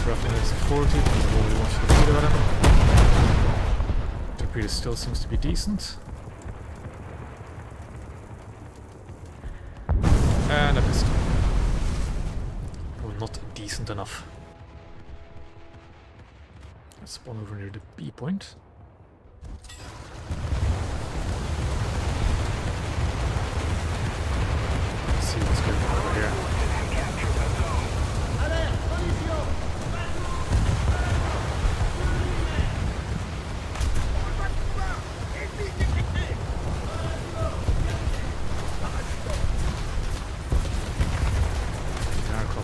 Roughing is 40, but he really wants to torpedo at him. Torpedo still seems to be decent. And I missed. Well, not decent enough. Let's spawn over near the B point. Let's see what's going on over here.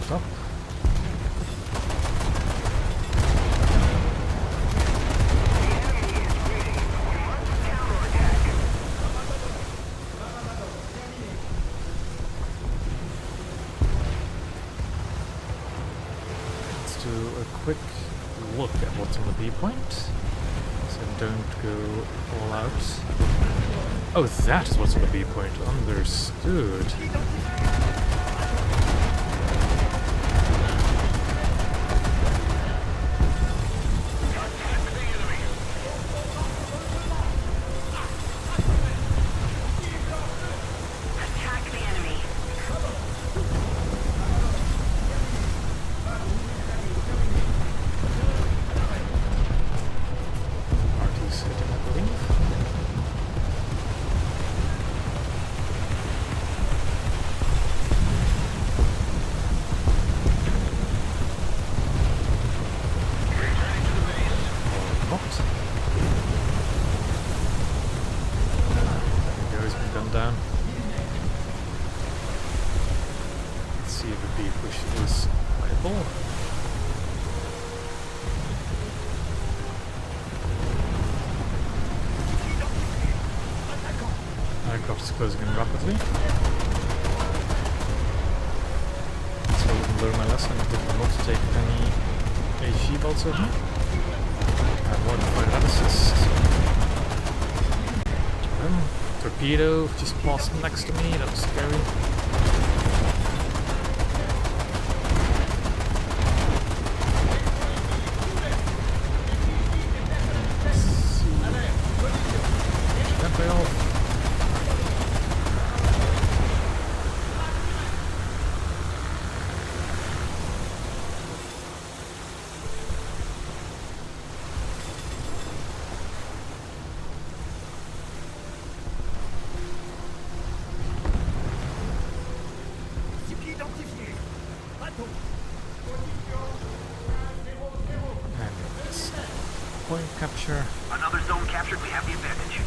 Up. Let's do a quick look at what's on the B point. So don't go all out. Oh, that is what's on the B point. Understood. Down. Let's see if the B push is viable. Aircraft is closing in rapidly. So I didn't learn my lesson. I did not take any HG bolts over me. I have one point of assist. Torpedo just passed next to me, that was scary. point capture. Another zone captured, we have the advantage.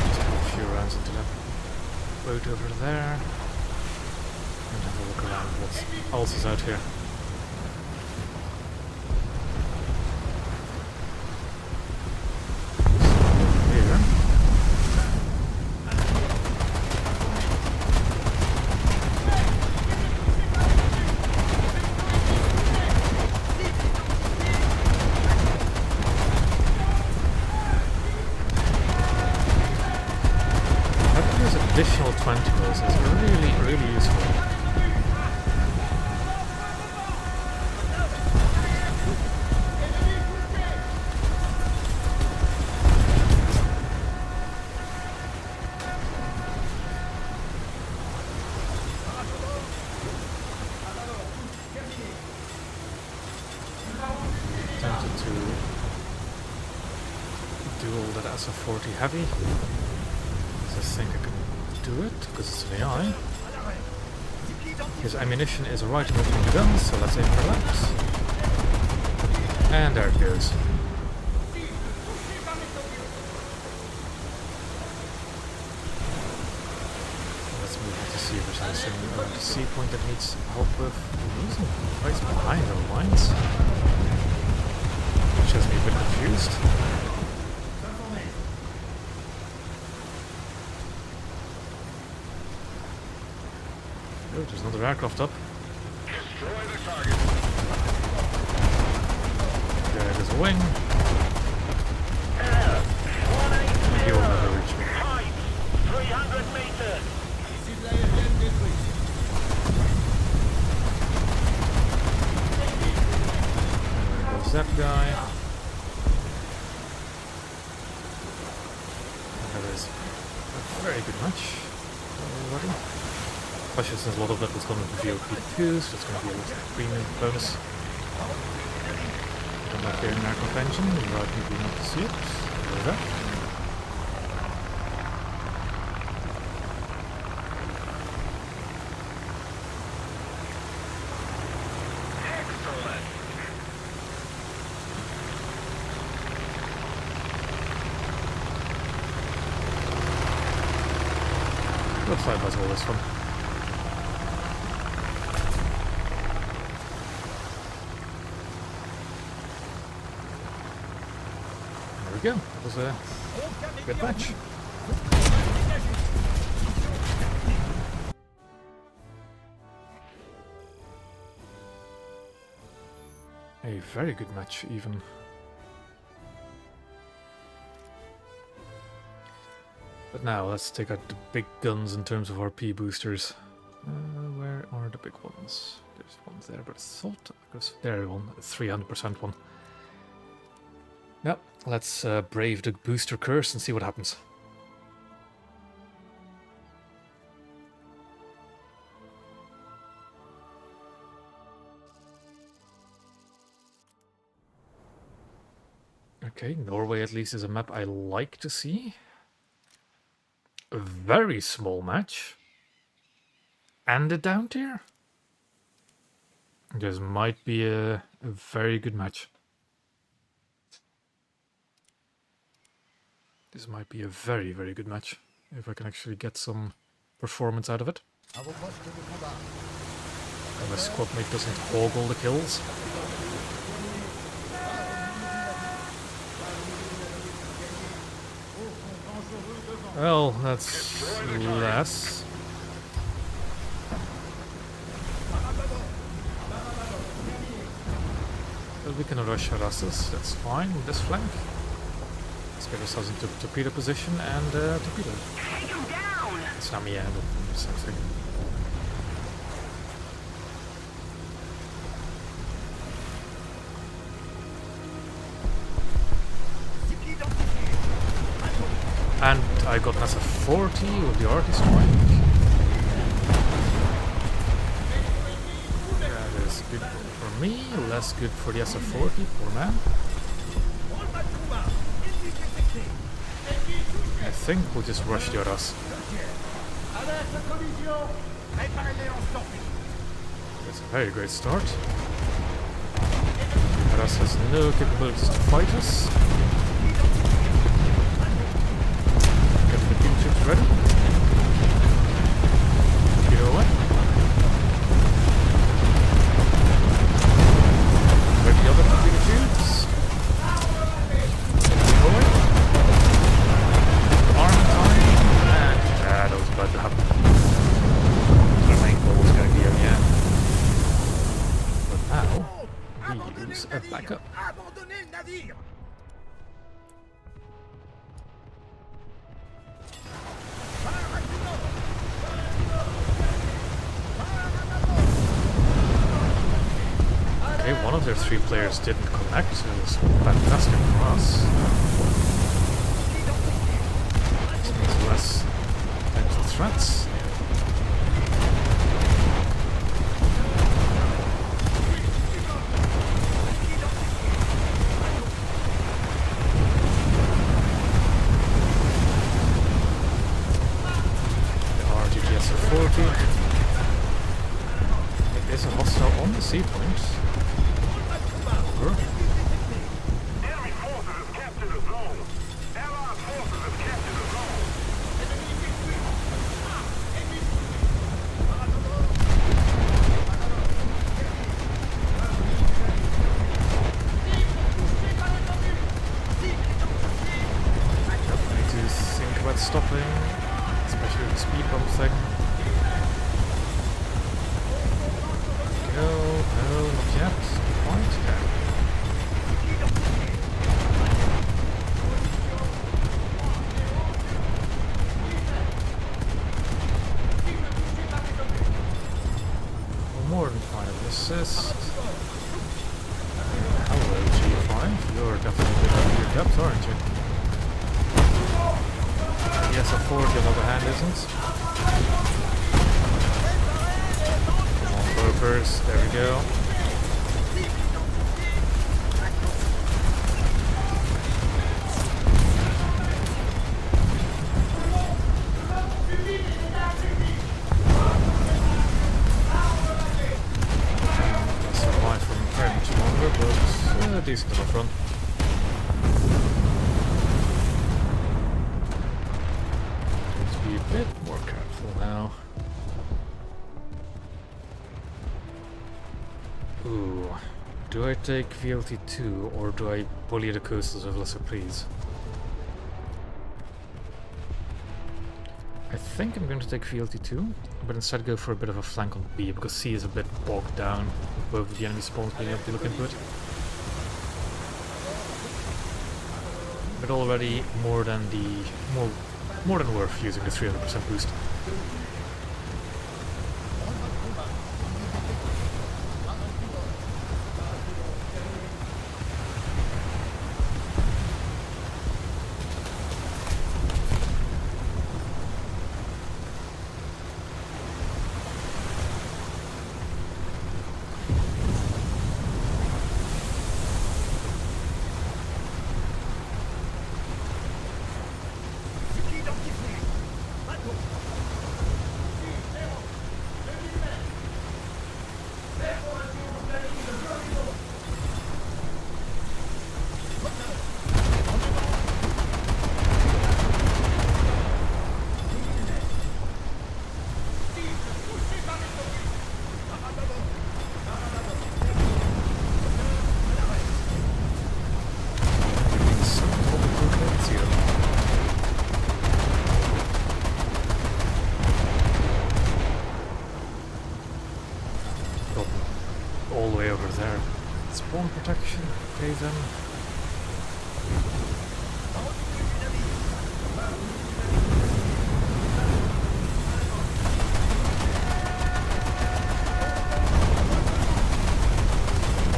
Just have a few rounds into that boat over there. And have a look around what else is out here. Additional tentacles is really useful. Tempted to do all that as a 40 heavy. I think I can do it, because it's an AI. His ammunition is right in between the guns, so let's aim for that. And there it goes. Let's move on to see if there's anything on the C point that needs help with. Losing right behind our lines, which has me a bit confused. Oh, there's another aircraft up. Destroy the target. There goes a wing. He will never reach me. Height, 300 meters. And there goes that guy. And that is a very good match already. Especially since a lot of that was going to be VOP2, so it's going to be a little premium bonus. I'm not hearing an aircraft engine, without me being able to see it. There we go. Excellent. Looks like that's always fun. There we go. That was a good match. A very good match, even. But now let's take out the big guns in terms of RP boosters. Where are the big ones? There's one there, but I thought because there one, 300% one. Yep, let's brave the booster curse and see what happens. Okay, Norway at least is a map I like to see. A very small match. And a down tier. This might be a very good match. This might be a very, very good match. If I can actually get some performance out of it. And my squad mate doesn't hog all the kills. Well, that's less. Well, we can rush Harasses, that's fine with this flank. Let's get ourselves into torpedo position and torpedo. Take him down! It's not me, yeah, but same thing. And I got an SF-40 with the artist strike. That is good for me, less good for the SF-40, poor man. I think we'll just rush the others. It's a very great start. Aras has no capabilities to fight us. Get the beam tubes ready. Get away. Ready the other beam tubes. Get away. Arm time. And that was about to happen. The main goal was going to be again. But now we use a backup. Abandonnez le navire. Okay, one of their 3 players didn't connect, so it was fantastic for us. This means less potential threats. It is a hostile on the sea point. Over. Enemy forces have captured a zone. Allied forces have captured a zone. I need to think about stopping, especially the speed bump thing. No, not yet. Quite. Yeah. More than 5 assists. Hello, G5. You're definitely good at your depth, aren't you? Yes, a 40 on the other hand isn't. Come on, burpers. There we go. Survive from very much longer, but a decent enough run. Need to be a bit more careful now. Ooh, do I take VLT2 or do I bully the coastals with lesser please? I think I'm going to take VLT2, but instead go for a bit of a flank on B, because C is a bit bogged down with both of the enemy spawns being able to look into it. But already more than worth using the 300% boost. All the way over there. Spawn protection, okay then.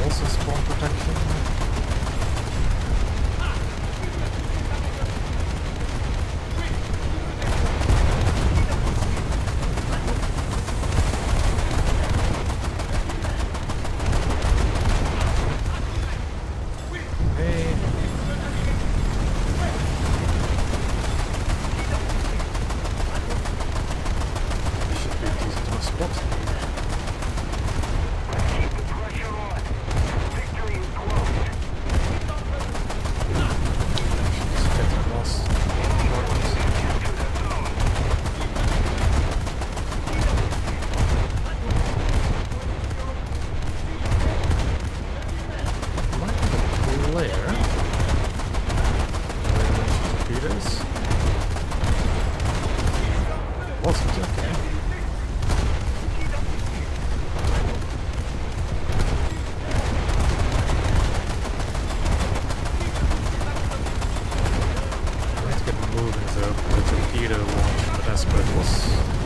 Also spawn protection.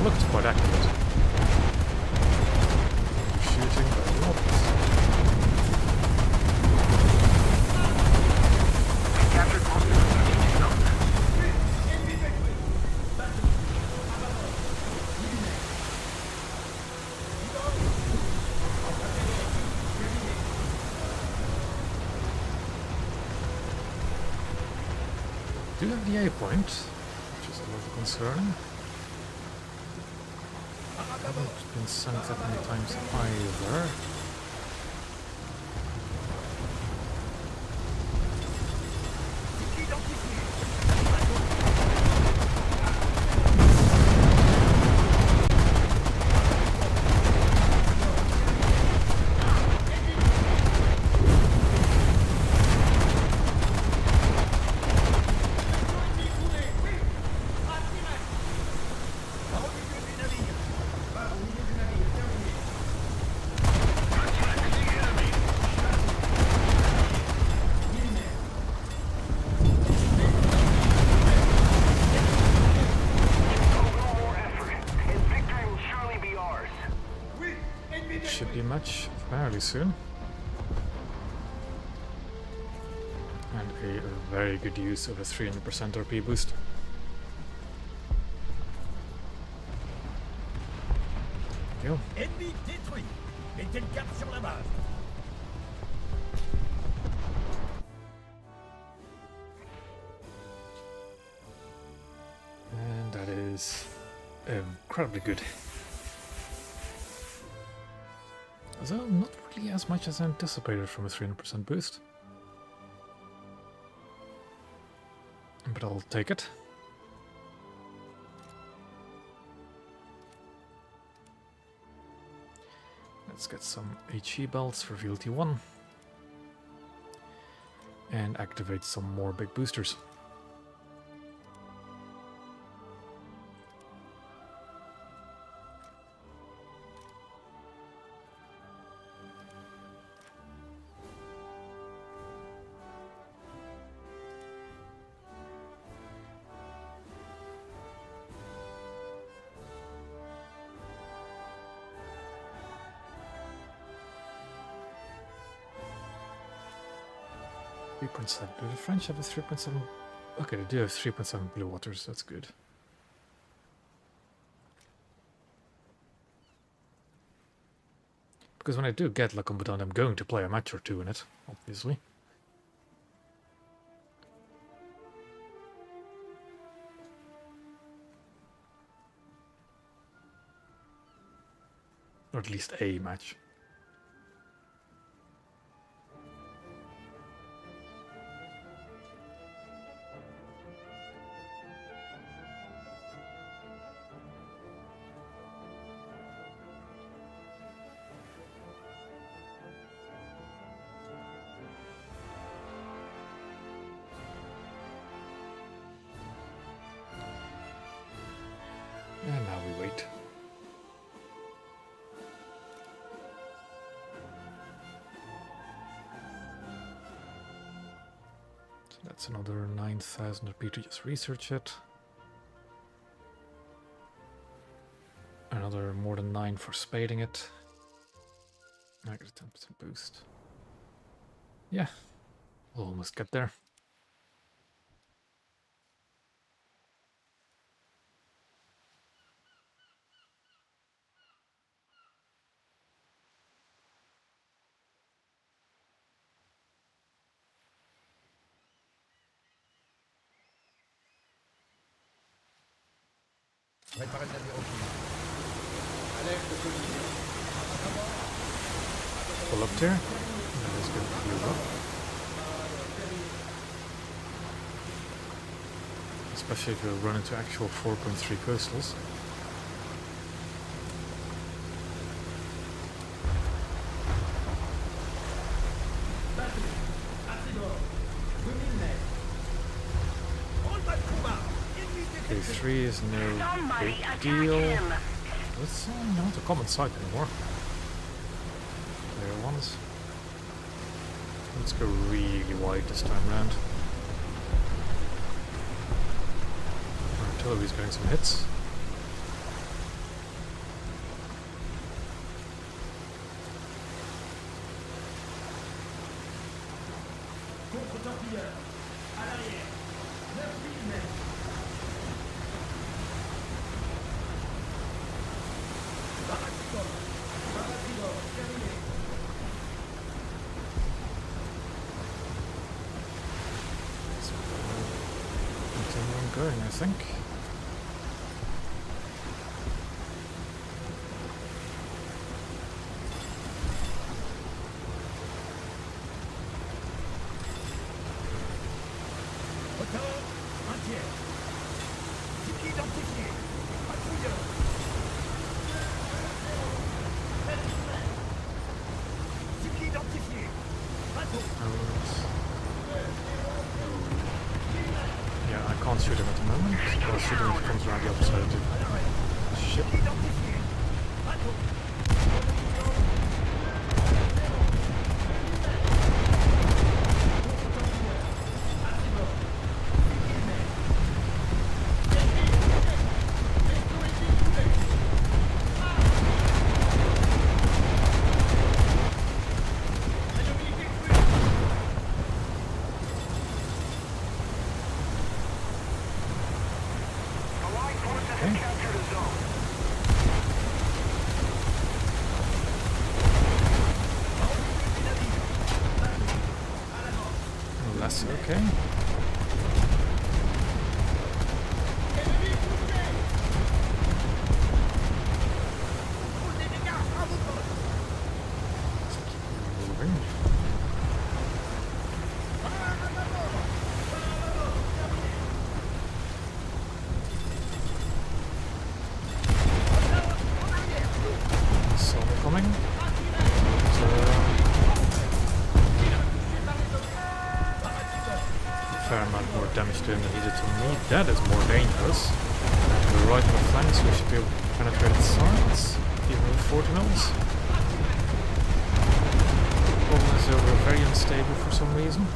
looked quite accurate. Shooting, but not. Captured most of the strategic zone. Do have the A point, which is a little concerning. Haven't been sent that many times either. Should be a match fairly soon. And a very good use of a 300% RP boost. Go. Ennemi détruit. Mettez le cap sur la base. And that is incredibly good. Although not really as much as anticipated from a 300% boost. But I'll take it. Let's get some HE belts for VLT1. And activate some more big boosters. Do the French have a 3.7? Okay, they do have 3.7 blue waters, that's good. Because when I do get La Combattante, I'm going to play a match or two in it, obviously. Or at least a match. And now we wait. So that's another 9,000 RP to just research it. Another more than 9 for spading it. I get a 10% boost. Yeah, we'll almost get there. Préparez le navire au Pull up there. That is good for you, especially if you run into actual 4.3 coastals. Okay, 3 is no Somebody big attack deal. him. It's not a common sight anymore. There ones. Let's go really wide this time round. Artillery's getting some hits. going, I think. Moteur entière. Cycle identifié. Patrouilleur. Cycle identifié. Bateau. Yeah, I can't shoot him at the moment. I'll shoot him if he comes around the other side of the ship. Cycle identifié. Bateau. Allied forces have captured a zone. Less okay. Moving. Saw me coming. Fair amount more damage to him than he did to me. That is more dangerous. We're right on the flanks, we should be able to penetrate the sides, even with 40 mils. Problem is that we're very unstable for some reason.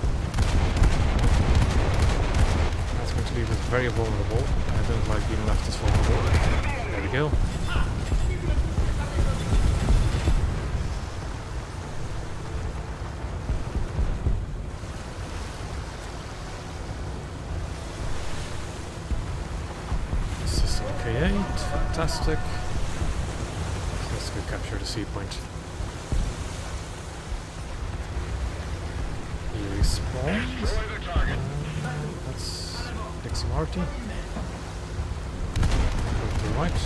That's going to leave us very vulnerable. I don't like being left this vulnerable. There we go. System K8, fantastic. Let's go capture the sea point. He respawns. Destroy the target. That's Dixie Marty. Go to the right.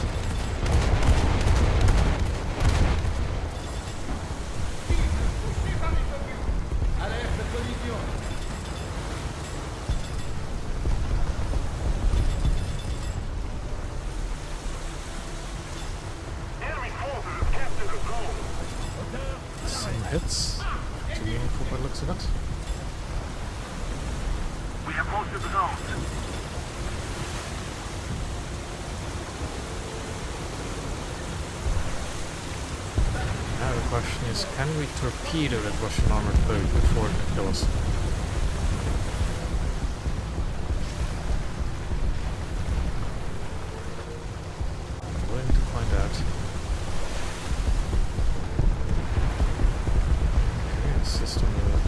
Enemy forces have captured a zone. Some hits. Too meaningful by the looks of it. We have most of the zone. Now the question is, can we torpedo that Russian armored boat before it can kill us? I'm willing to find out. Okay, system of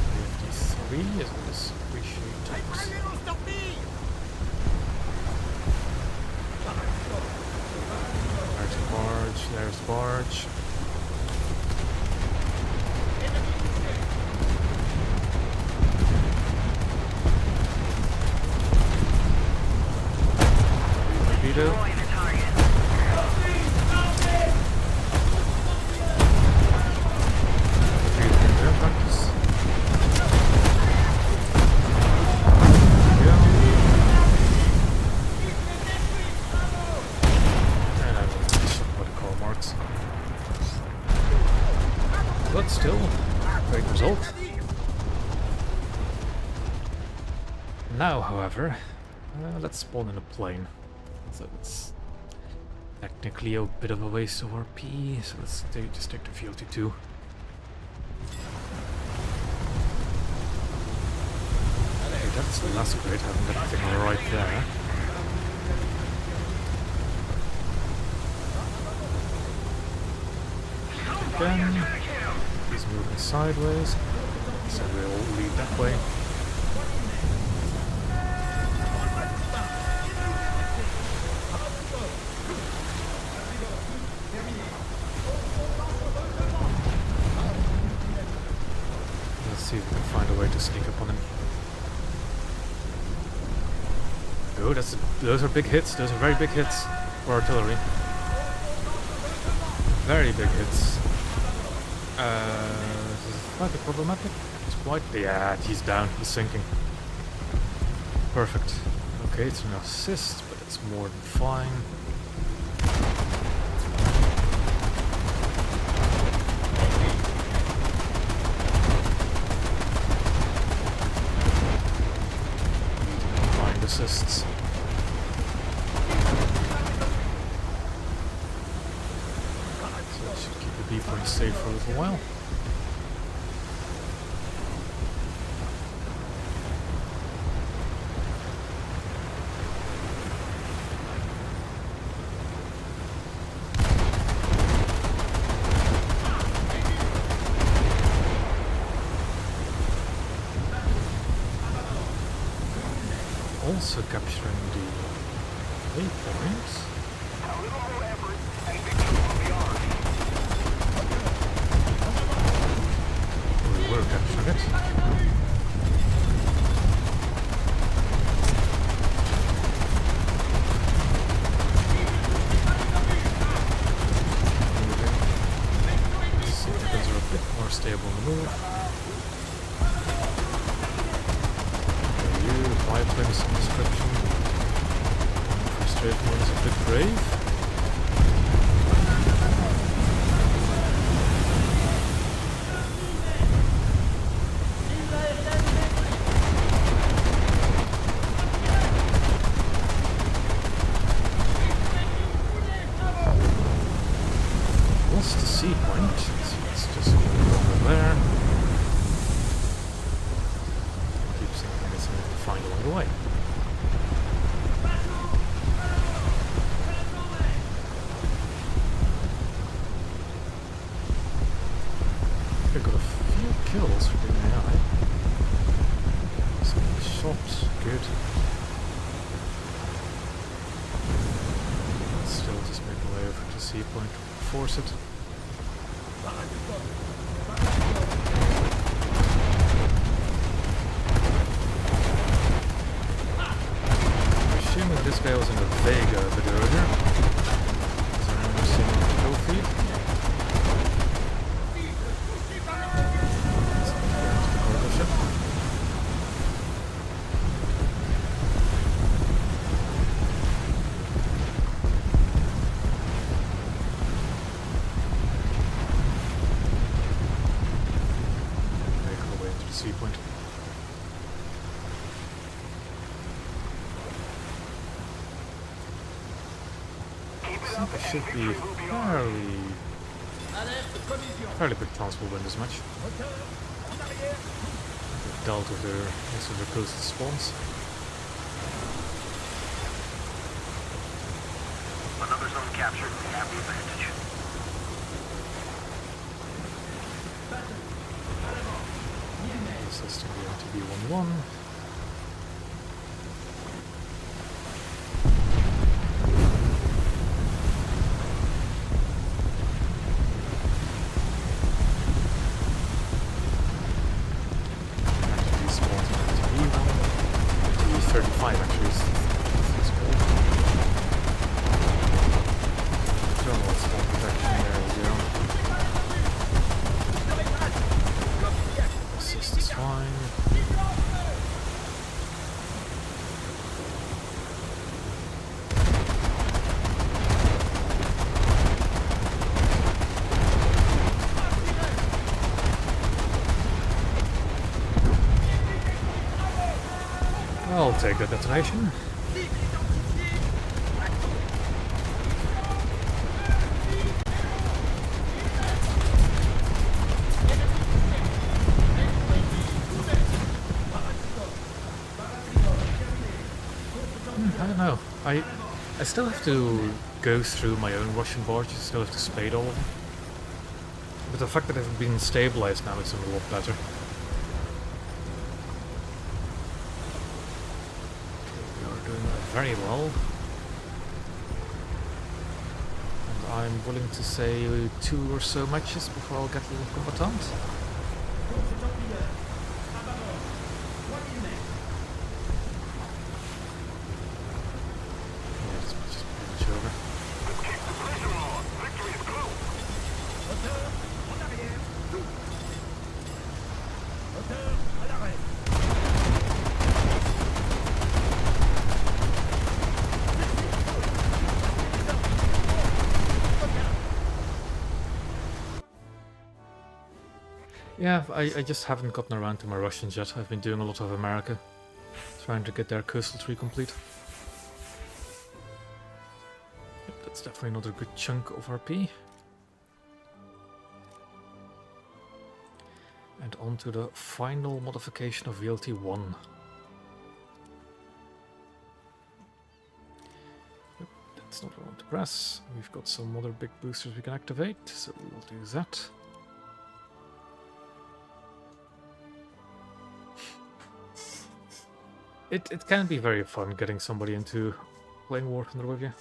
53 is this appreciate types. There's a barge, there's the barge. Torpedo. Destroy the target. But still, great result. Now, however, let's spawn in a plane. So it's technically a bit of a waste of RP, so let's just take the VO22. Okay, that's less great having that thing right there. Again, he's moving sideways, so we'll lead that way. Let's see if we can find a way to sneak up on him. go. Those are big hits. Those are very big hits for artillery. Very big hits. This is slightly problematic. It's quite... Yeah, he's down. He's sinking. Perfect. Okay, it's an assist, but it's more than fine. Fine assists. So I should keep the B point safe for a little while. Also capturing the A point. A little more effort and victory will be ours. We will capture it. Citizens are a bit more stable on the move. Items in description. Frustrated one is a bit brave. Lost the C point, so let's just go over there. Keep thinking there's something to find along the way. I got a few kills for being AI. Some shots, good. Still just make a way over to C point, force it. Assuming this guy was in a Vega a bit earlier. Is there anyone seeing on the kill feed? Make our way to the C point. I think it should be fairly big chance we'll win this match. We've dealt with most of the coastal spawns. Another zone captured. We have the advantage. This has to be MTB 1-1. MTB spawns on MTB 1. MTB 35 actually is called. Don't know what's called protection, there we go. Assist is fine. I'll take that detonation. I don't know. I still have to go through my own Russian barges, I still have to spade all of them. But the fact that they've been stabilized now is a lot better. We are doing very well. And I'm willing to say 2 or so matches before I'll get to the Combattante. Yeah, I just haven't gotten around to my Russians yet. I've been doing a lot of America, trying to get their coastal tree complete. Yep, that's definitely another good chunk of RP. And on to the final modification of VLT1. Yep, that's not what I want to press. We've got some other big boosters we can activate, so we will do that. It can be very fun getting somebody into playing War Thunder with you.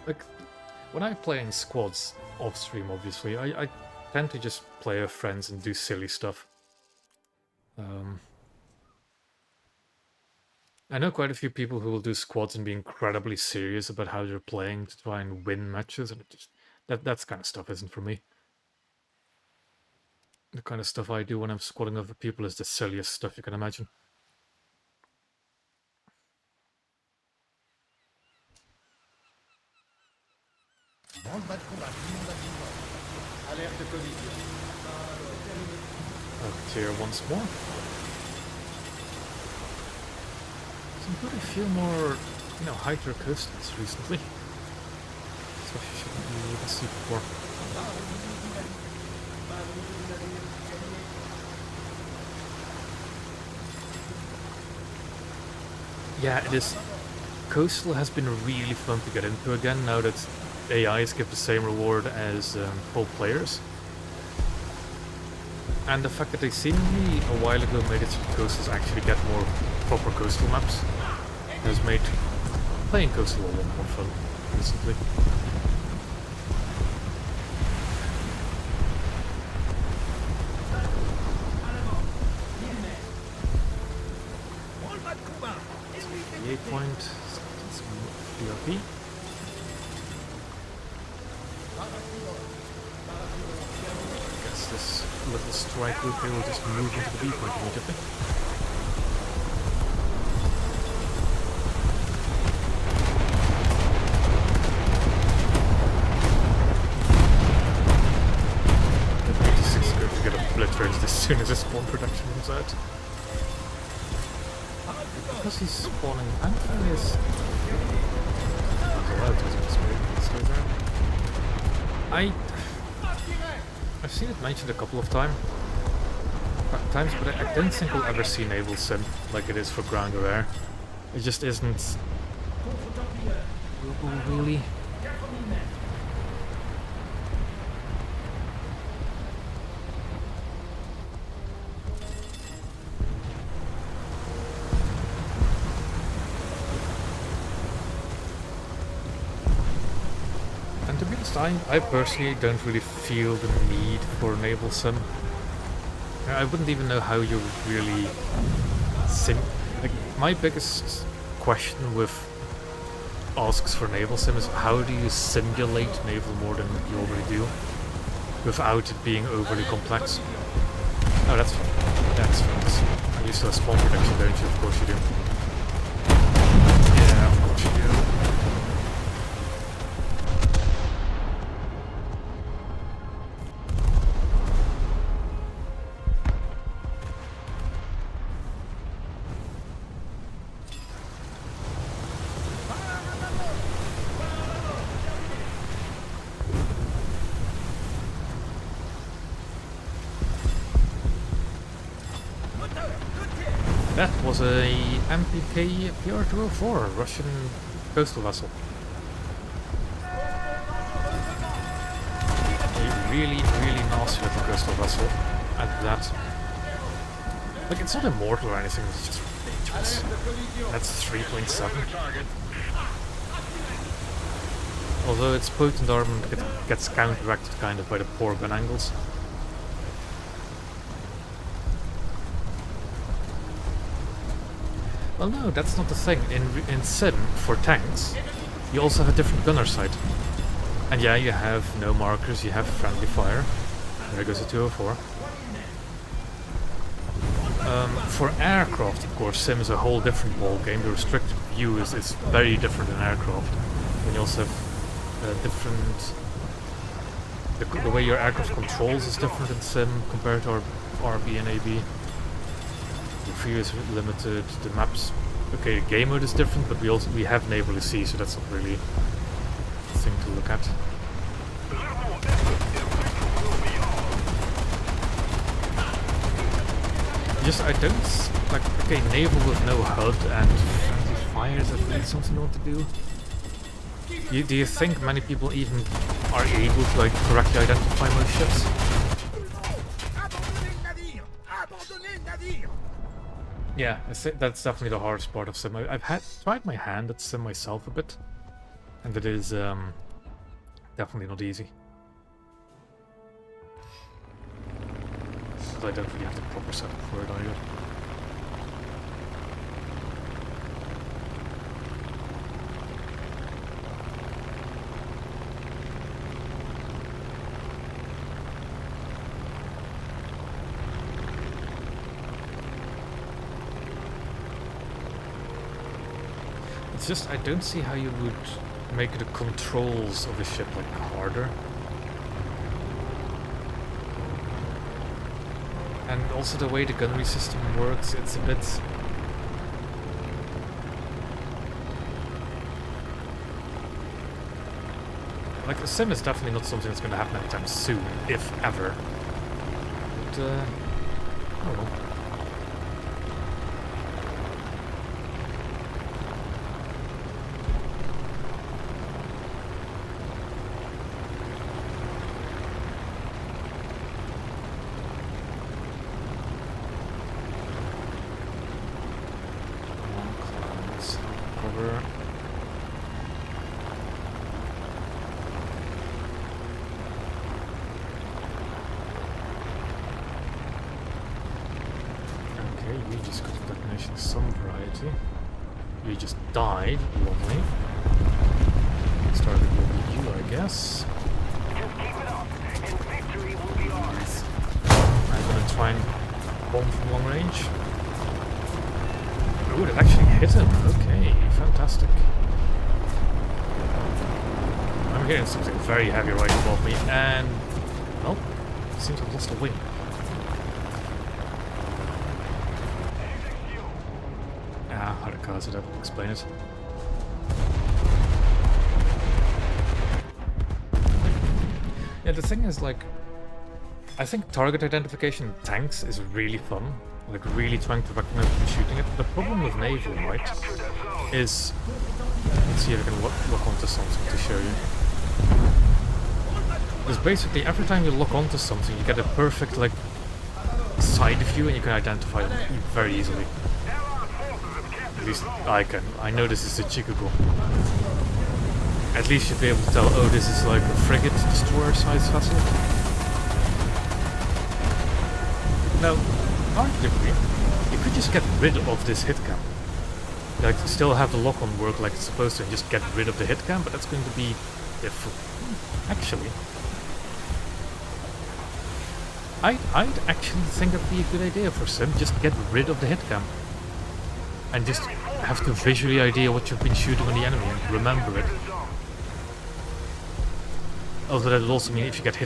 Like, when I play in squads off stream, obviously, I tend to just play with friends and do silly stuff. I know quite a few people who will do squads and be incredibly serious about how they're playing to try and win matches, and it just that's kind of stuff isn't for me. The kind of stuff I do when I'm squadding over people is the silliest stuff you can imagine. Branle-bas de combat, tout le monde a dit. Alerte collision. Clear once more. So I'm going to feel more, you know, hydro coastals recently. Especially shouldn't be able to see before. Yeah, it is. Coastal has been really fun to get into again now that AIs give the same reward as full players. And the fact that they seemingly a while ago made it so coastals actually get more proper coastal maps has made playing coastal a lot more fun recently. Branle-bas de combat. The 8 point, some DRP. I guess this little strike group here will just move into the B point immediately. The 86 is going to get obliterated as soon as his spawn production comes out. Because he's spawning Panther is allowed to just stay there. I've seen it mentioned a couple of times, but I don't think we'll ever see naval sim like it is for ground or air. It just isn't doable, really. And to be honest, I personally don't really feel the need for naval sim. I wouldn't even know how you would really sim. Like, my biggest question with asks for naval sim is how do you simulate naval more than you already do without it being overly complex? Oh, that's fun. That's fun. At least a spawn protection, don't you? Of course you do. Yeah, of course you do. That was a MPK PR-204 Russian coastal vessel. A really, really nasty little coastal vessel at that. Like, it's not immortal or anything, it's just ridiculous. That's 3.7. Although its potent armament gets counteracted kind of by the poor gun angles. Well, no, that's not the thing. In Sim, for tanks, you also have a different gunner sight. And yeah, you have no markers, you have friendly fire. There goes a 204. For aircraft, of course, sim is a whole different ball game. The restricted view is very different in aircraft. And you also have different... The way your aircraft controls is different in sim compared to our RB and AB. The view is limited, the maps... Okay, the game mode is different, but we have neighborly sea, so that's not really a thing to look at. Just, I don't... Like, okay, naval with no HUD and friendly fires, that's really something you want to do. Do you think many people even are able to, like, correctly identify most ships? Yeah, that's definitely the hardest part of sim. I've tried my hand at sim myself a bit, and it is definitely not easy. But I don't really have the proper setup for it either. It's just, I don't see how you would make the controls of a ship like harder. And also the way the gunnery system works, it's a bit... Like, the sim is definitely not something that's going to happen anytime soon, if ever. But, oh well. You just died, lovely. Started with you, I guess. Just keep it up, and victory will be ours. I'm gonna try and bomb from long range. Oh, it actually hit him. Okay, fantastic. I'm hearing something very heavy right above me, and well, it seems I've lost a wing. How to cause it up, explain it. Yeah, the thing is, like, I think target identification in tanks is really fun. Like, really trying to recognize and shooting it. The problem with naval, right, is... Let's see if I can lock onto something to show you. Because basically, every time you lock onto something, you get a perfect, like, side view and you can identify them very easily. At least I can. I know this is a Chikugo. At least you'll be able to tell, oh, this is like a frigate destroyer size vessel. Now, arguably, you could just get rid of this hit cam. Like, still have the lock-on work like it's supposed to and just get rid of the hit cam, but that's going to be difficult. Actually, I'd actually think that'd be a good idea for Sim. Just get rid of the hit cam. And just have to visually idea what you've been shooting on the enemy and remember it. Although that would also mean if you get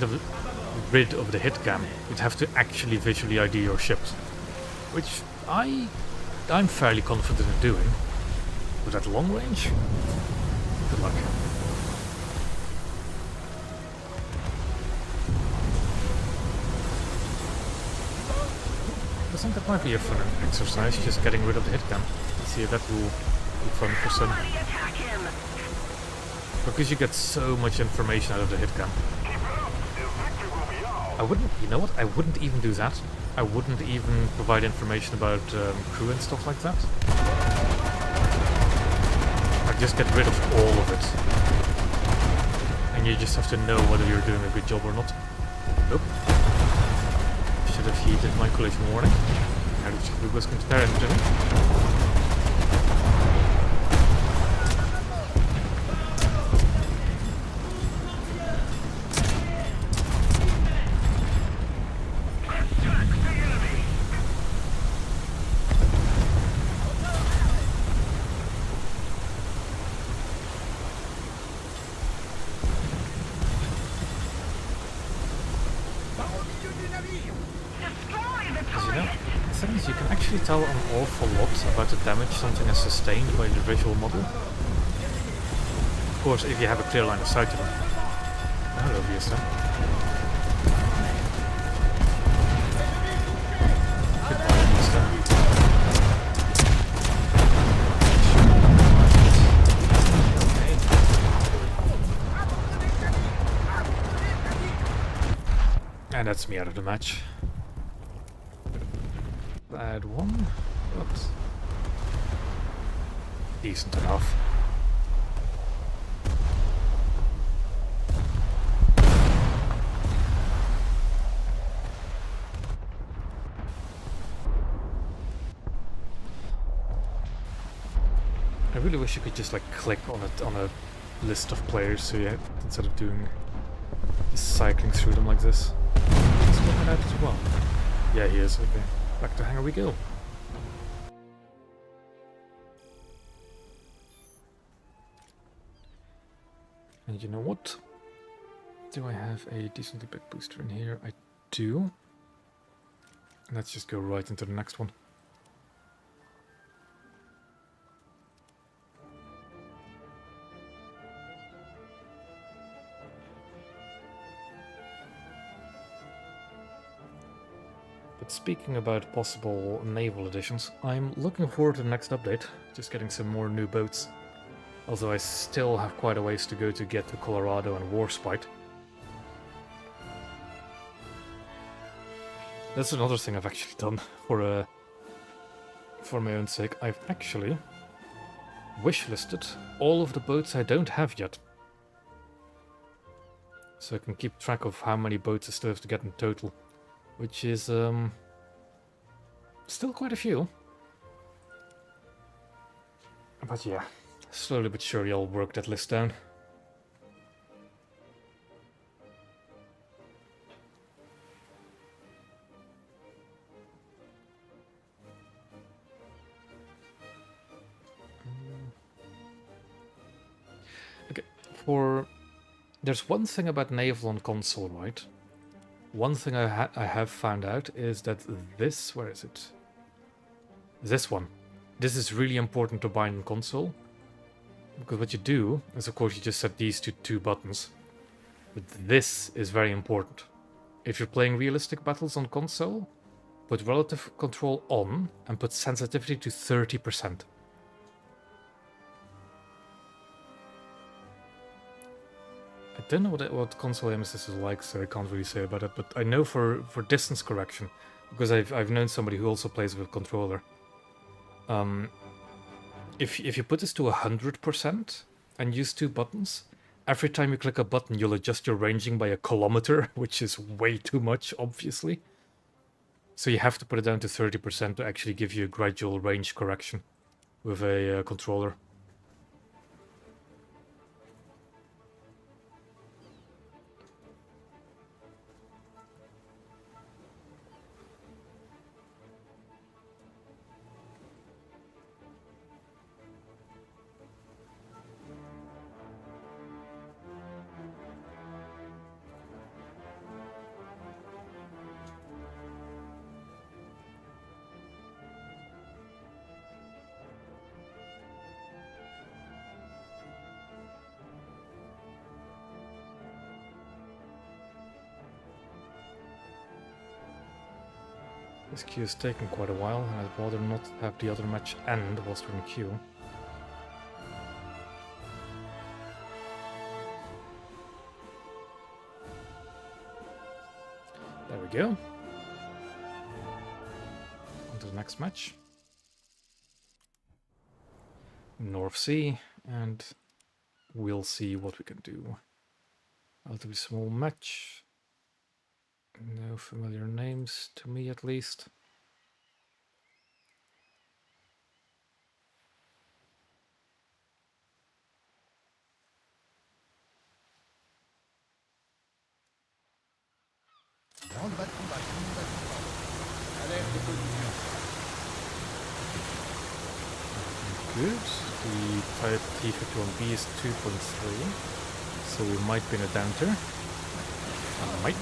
rid of the hit cam, you'd have to actually visually ID your ships. Which I'm fairly confident in doing. But at long range? Good luck. I think that might be a fun exercise, just getting rid of the hit cam. See if that will be fun for some. Because you get so much information out of the hit cam. I wouldn't, you know what, I wouldn't even do that. I wouldn't even provide information about crew and stuff like that. I'd just get rid of all of it. And you just have to know whether you're doing a good job or not. Nope. Should have heeded my collision warning. How did you was going to tear into me? is you can actually tell an awful lot about the damage something has sustained by the visual model. Of course, if you have a clear line of sight to them. Hello, VSM. Goodbye, Mister. And that's me out of the match. Bad one, but decent enough. I really wish you could just like click on it on a list of players, so you instead of doing cycling through them like this. Is he out as well? Yeah, he is. Okay, back to hangar we go. And you know what? Do I have a decently big booster in here? I do. Let's just go right into the next one. But speaking about possible naval additions, I'm looking forward to the next update, just getting some more new boats. Although I still have quite a ways to go to get to Colorado and Warspite. That's another thing I've actually done for my own sake. I've actually wishlisted all of the boats I don't have yet. So I can keep track of how many boats I still have to get in total. Which is still quite a few. But yeah, slowly but surely I'll work that list down. Okay, there's one thing about naval on console, right? One thing I have found out is that this, where is it? This one. This is really important to bind in console. Because what you do is, of course, you just set these to 2 buttons. But this is very important. If you're playing realistic battles on console, put relative control on and put sensitivity to 30%. I don't know what console aim assist is like, so I can't really say about it, but I know for distance correction, because I've known somebody who also plays with a controller. If you put this to 100% and use 2 buttons, every time you click a button you'll adjust your ranging by a kilometer, which is way too much, obviously. So you have to put it down to 30% to actually give you a gradual range correction with a controller. This queue is taking quite a while, and I'd rather not have the other match end whilst we're in queue. There we go. On to the next match. North Sea, and we'll see what we can do. Relatively small match. No familiar names, to me at least. Combattante, alerte de collision. Good. The type T51B is 2.3, so we might be in a downturn. Might.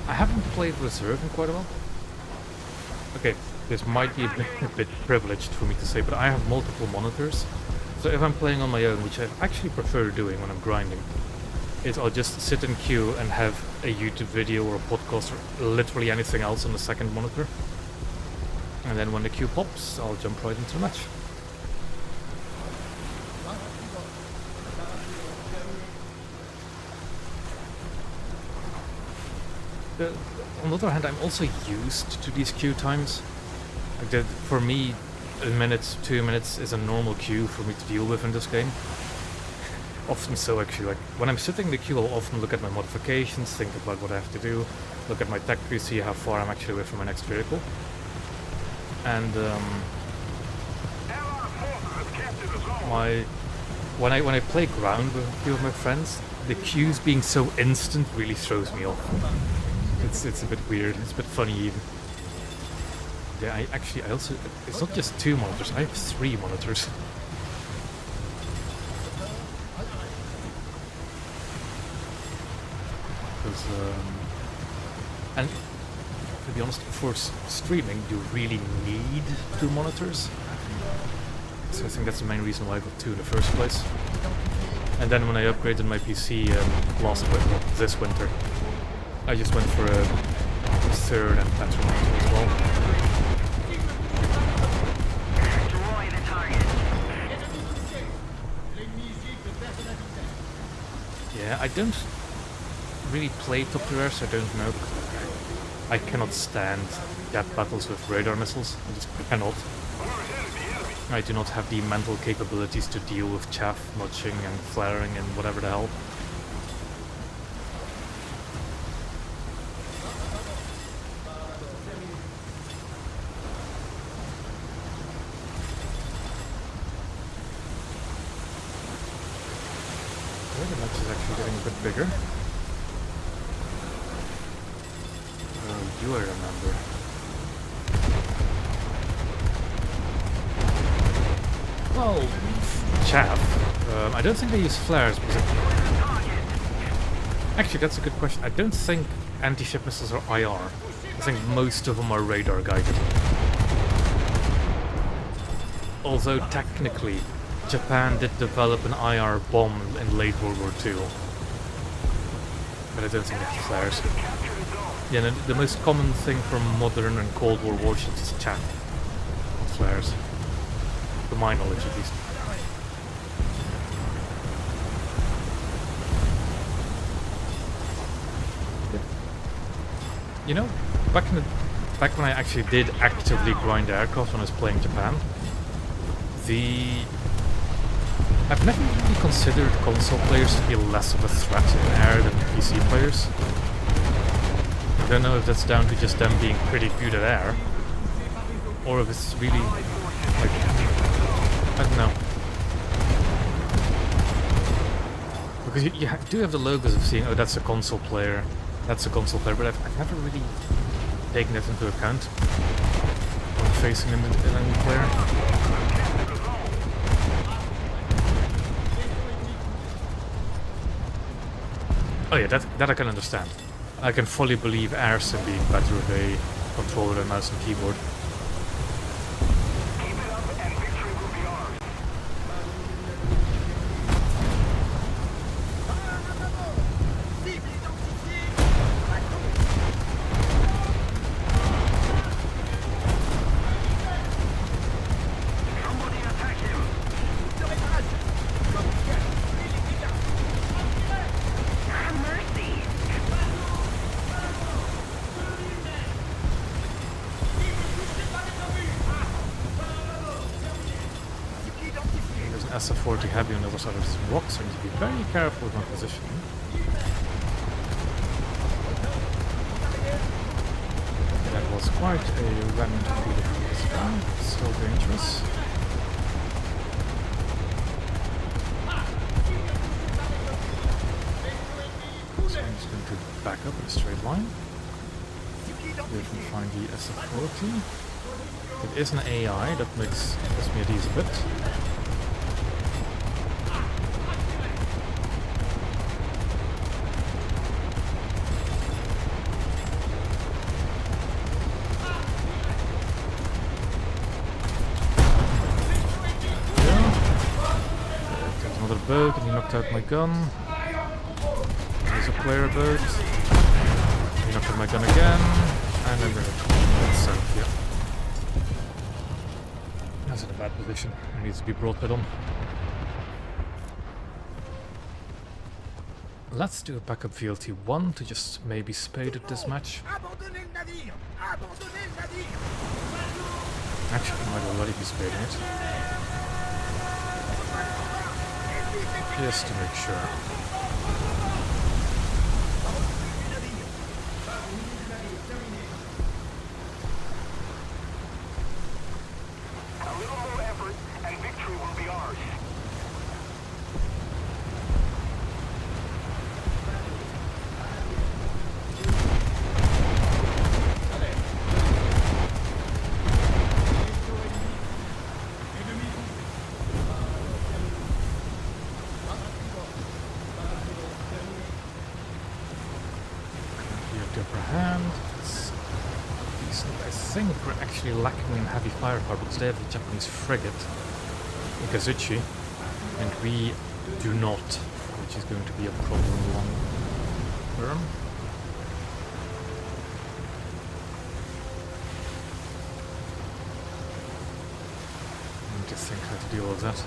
I played Reserve in quite a while. Okay, this might be a bit privileged for me to say, but I have multiple monitors. So if I'm playing on my own, which I actually prefer doing when I'm grinding, is I'll just sit in queue and have a YouTube video or a podcast or literally anything else on the second monitor. And then when the queue pops, I'll jump right into the match. On the other hand, I'm also used to these queue times. Like that, for me, a minute, 2 minutes is a normal queue for me to deal with in this game. Often so, actually. Like when I'm sitting in the queue, I'll often look at my modifications, think about what I have to do, look at my tech tree, see how far I'm actually away from my next vehicle. And when I play ground with a few of my friends, the queues being so instant really throws me off. It's a bit weird. It's a bit funny even. Yeah, I also, it's not just 2 monitors. I have 3 monitors. Because and to be honest, for streaming, you really need 2 monitors. So I think that's the main reason why I got 2 in the first place. And then when I upgraded my PC this winter, I just went for a 3rd and better monitor as well. Destroy the target. Yeah, I don't really play top tier, so I don't know. I cannot stand gap battles with radar missiles. I just cannot. I do not have the mental capabilities to deal with chaff, notching and flaring and whatever the hell. Okay, the match is actually getting a bit bigger. You I remember. Well, chaff. I don't think they use flares because actually that's a good question. I don't think anti-ship missiles are IR. I think most of them are radar guided. Although technically Japan did develop an IR bomb in late World War II. But I don't think they have flares. Yeah, no, the most common thing from modern and Cold War warships is chaff, not flares. To my knowledge, at least. Yeah. You know, back when I actually did actively grind aircraft when I was playing Japan, I've never really considered console players to be less of a threat in air than PC players. I don't know if that's down to just them being pretty good at air, or if it's really, like, I don't know. Because you do have the logos of seeing, oh, that's a console player, but I've never really taken that into account when facing an enemy player. Oh yeah, that I can understand. I can fully believe Airsim being better with a controller and mouse and keyboard. Keep it up and victory will be ours. Somebody attack him. Have mercy. There's an SF-40 heavy on the other side of this rock, so I need to be very careful with my positioning. That was quite a random field from this ground, still dangerous. So I'm just going to back up in a straight line. Here we can find the SF-40. It is an AI, that gives me at ease a bit. boat, and he knocked out my gun. There's a player boat. He knocked out my gun again, and I'm gonna south, yeah. That's in a bad position. It needs to be brought on. Let's do a backup VLT1 to just maybe spade at this match. Abandonnez le navire! Abandonnez le navire! Actually, I might already be spading it. Just to make sure. A little more effort, and victory will be ours. We have the upper hand. It's decent. I think we're actually lacking in heavy firepower because they have a Japanese frigate, Ikazuchi, and we do not, which is going to be a problem long term. I need to think how to deal with that.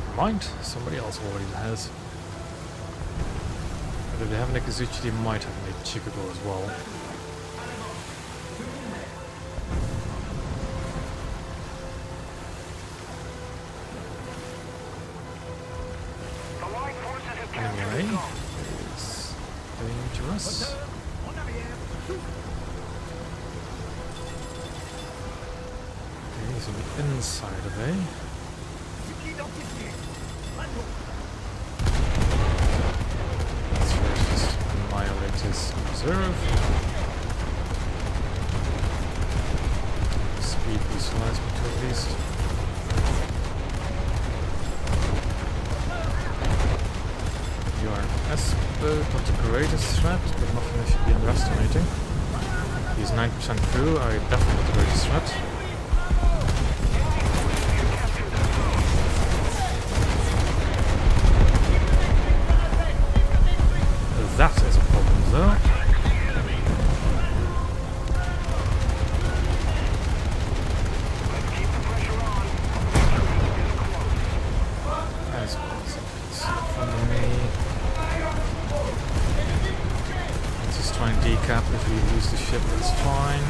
Never mind, somebody else already has. But if they have an Ikazuchi, they might have an Ichigo as well. The Allied forces have captured the Anyway, zone. it's dangerous. En arrière! Okay, he's on the inside of A. Cible identifié! Bateau! Let's first just annihilate his reserve. Speed boost allows me to at least. You are an S-boat, not the greatest threat, but nothing I should be underestimating. He's 9% crew, I definitely not the greatest threat. That is a problem though. Keep the pressure on. As well as it's in front of me. Let's just try and decap. If we lose the ship, that's fine.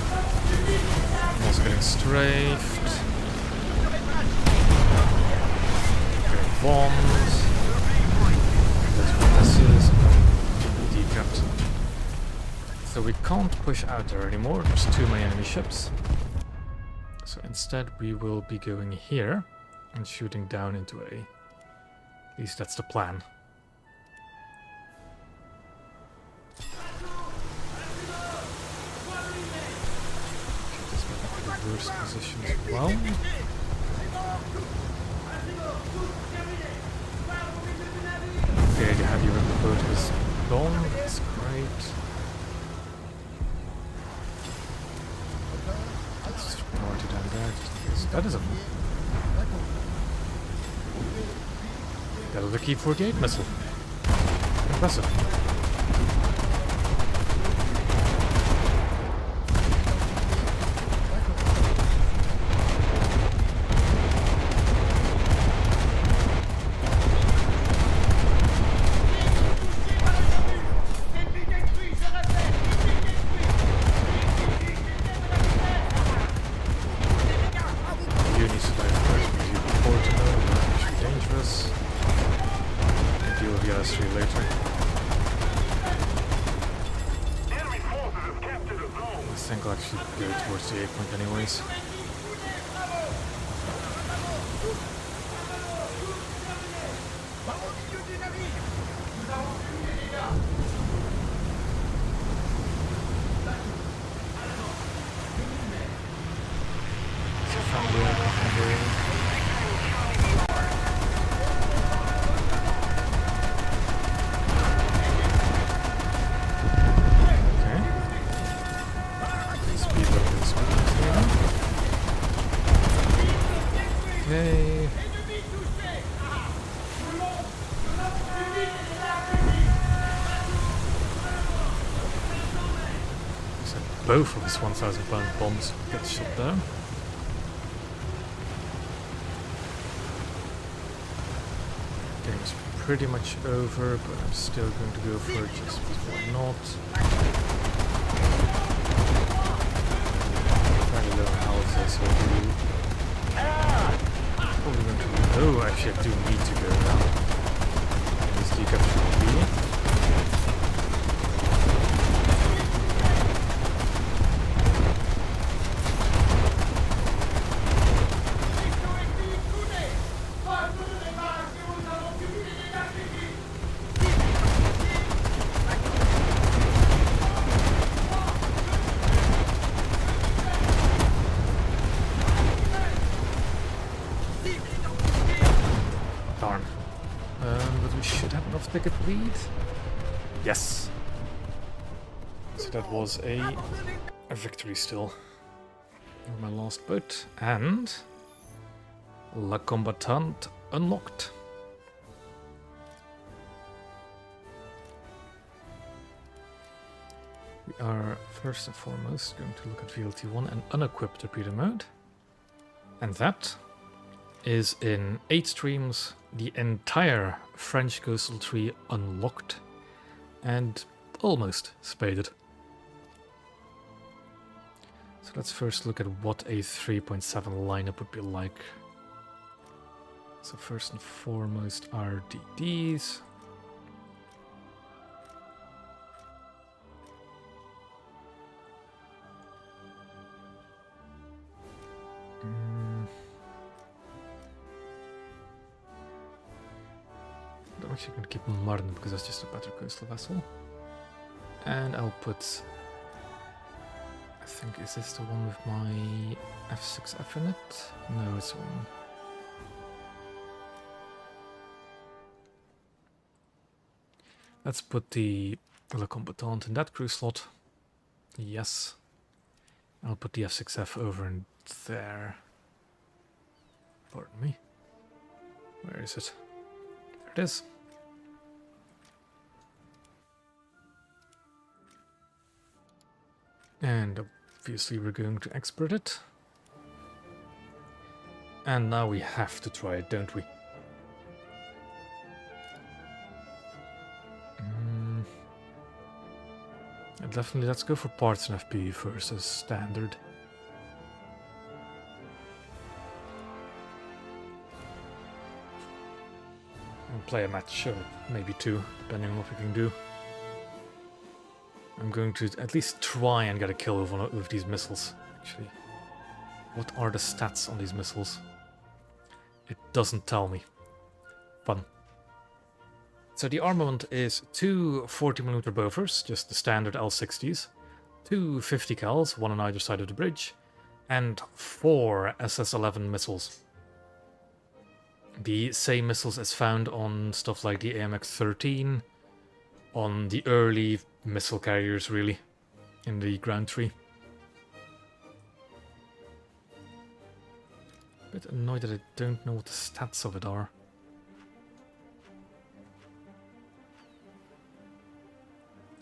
I'm also getting strafed. Getting bombed. There's one S's. Decapped. So we can't push out there anymore. There's too many enemy ships. So instead we will be going here and shooting down into A. At least that's the plan. This might be the worst position as well. Okay, the heavy rubber boat is gone. That's great. Let's just report it down there just in case. That is a... That was a Key 48 missile. Impressive. You need to dive first because you report to know you're actually dangerous. And deal with the other three later. Enemy forces have captured the zone. I think I'll actually go towards the A point anyways. Par au milieu du navire! Okay. Speed up this one. Okay. both of his 1,000-pound bombs get shot down. Game's pretty much over, but I'm still going to go for it just because why not? Very low health as well. Probably going to... Oh, actually I do need to go now. This decapture will be. Darn. But we should have enough to take a lead. Yes. So that was a victory still. My last boat. And La Combattante unlocked. We are first and foremost going to look at VLT1 and unequipped torpedo mode. And that is in 8 streams, the entire French coastal tree unlocked and almost spaded. So let's first look at what a 3.7 lineup would be like. So first and foremost are DDs. I'm actually going to keep Marne because that's just a better coastal vessel. And I'll put... I think, is this the one with my F6F in it? No, it's one. Let's put the Le Combattante in that crew slot. Yes. I'll put the F6F over in there. Pardon me. Where is it? There it is. And obviously we're going to export it. And now we have to try it, don't we? And definitely let's go for parts and FP versus standard. And play a match, or maybe 2, depending on what we can do. I'm going to at least try and get a kill with these missiles, actually. What are the stats on these missiles? It doesn't tell me. Fun. So the armament is 2 40mm Bofors, just the standard L60s, 2 50 cals, 1 on either side of the bridge, and 4 SS-11 missiles. The same missiles as found on stuff like the AMX-13, on the early missile carriers, really, in the ground tree. A bit annoyed that I don't know what the stats of it are.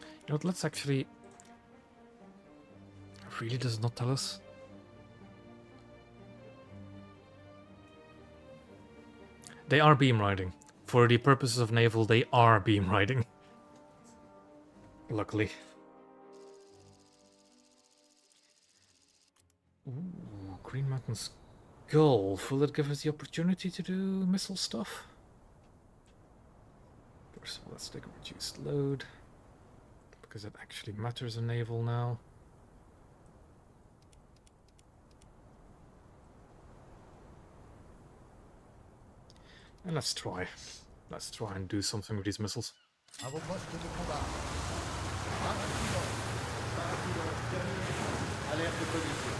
You know what, let's actually... It really does not tell us. They are beam riding. For the purposes of naval, they are beam riding. Luckily. Ooh, Green Mountain's Gulf. Will it give us the opportunity to do missile stuff? First of all, let's take a reduced load. Because it actually matters in naval now. And let's try. Let's try and do something with these missiles. À vos postes de combat. Rapidement. Rapidement. Terminé. Alerte collision.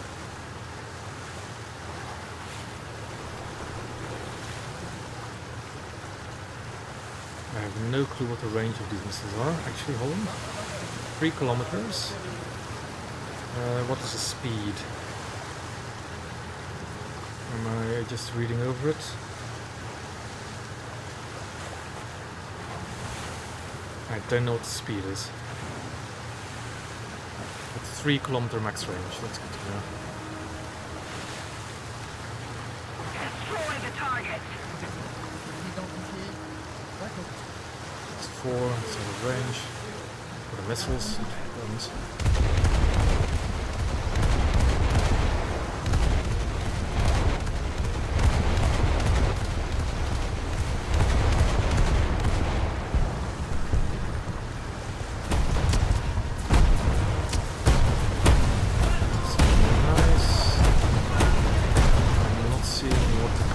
I have no clue what the range of these missiles are. Actually, hold on. 3 kilometers. What is the speed? Am I just reading over it? I don't know what the speed is. It's 3-kilometer max range. That's good to know. Destroy the target. Identifié. D'accord. It's 4, it's out of range. For the missiles and guns.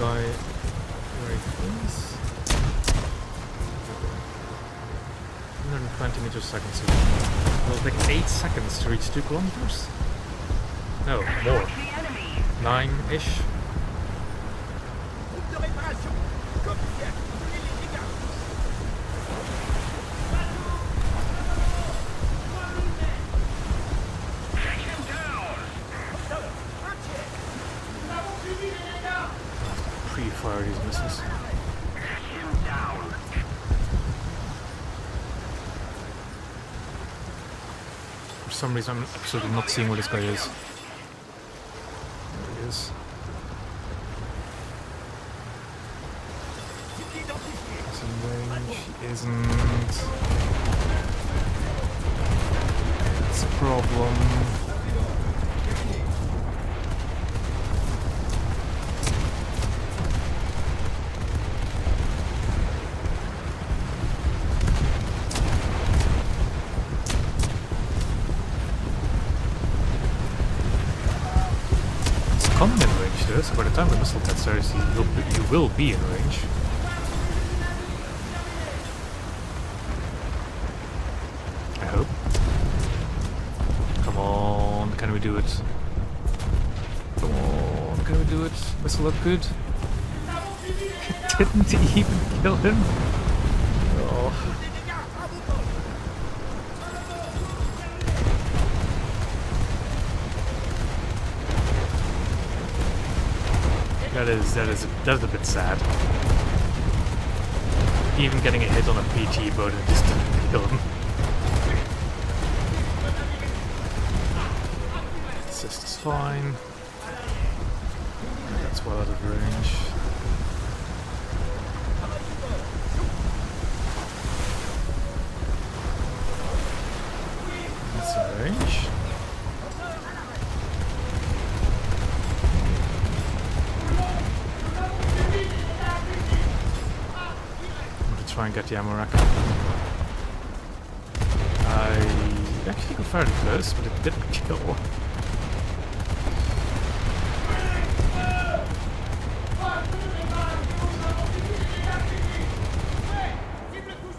Guy where he is. 120 meters seconds. It'll take 8 seconds to reach 2 kilometers. No, more. The enemy. 9-ish. Groupe de réparation. Commissaire, brûlez les dégâts. Take him down. Pre-fire these missiles. Him down. For some reason I'm absolutely not seeing where this guy is. There he is. He's in range. He isn't. That's a problem. Come in range though, so by the time the missile gets there, you will be in range. I hope. Come on, can we do it? Come on, can we do it? Missile look good? Didn't even kill him? Oh. That's a bit sad. Even getting a hit on a PT boat and just didn't kill him. Assist is fine. That's well out of range. That's in range. Try and get the ammo rack. I actually got fairly close, but it didn't kill.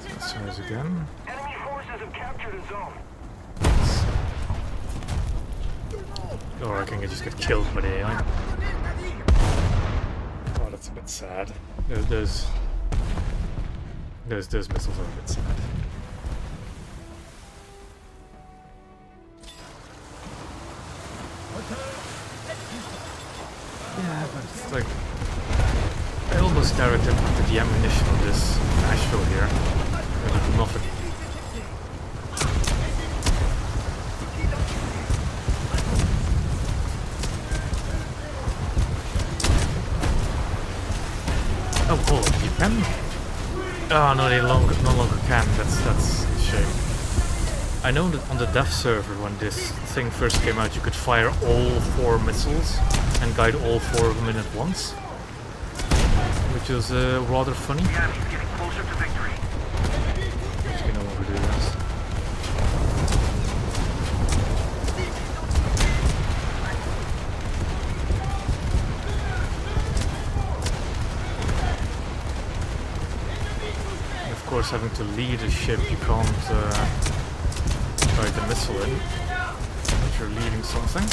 Let's try this again. Enemy forces have captured a zone. Or I can just get killed by the AI. Oh, that's a bit sad. Those missiles are a bit sad. Yeah, but it's like I almost directed the ammunition on this Nashville here. But it did nothing. Oh, hold on, you can? Oh no, they no longer can. That's a shame. I know that on the dev server, when this thing first came out, you could fire all 4 missiles and guide all 4 of them in at once, which was rather funny. The enemy's getting closer to victory. But you can no longer do that. Of course, having to lead a ship, you can't guide the missile in, but you're leading something.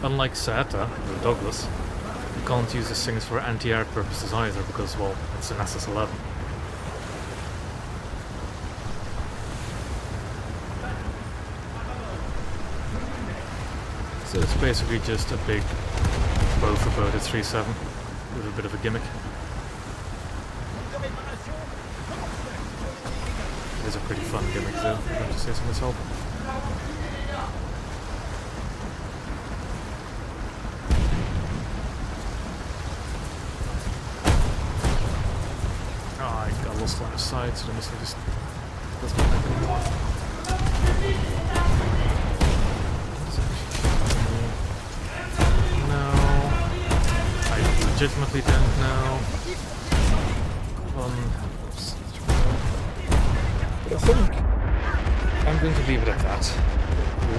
unlike Saeta, the Douglas, you can't use these things for anti-air purposes either because, well, it's an SS-11. So it's basically just a big bow for bow to 3.7 with a bit of a gimmick. It is a pretty fun gimmick though, I have to say so myself. I got lost line of sight, so the missile just doesn't matter anymore. No, I legitimately don't know. But I think I'm going to leave it at that.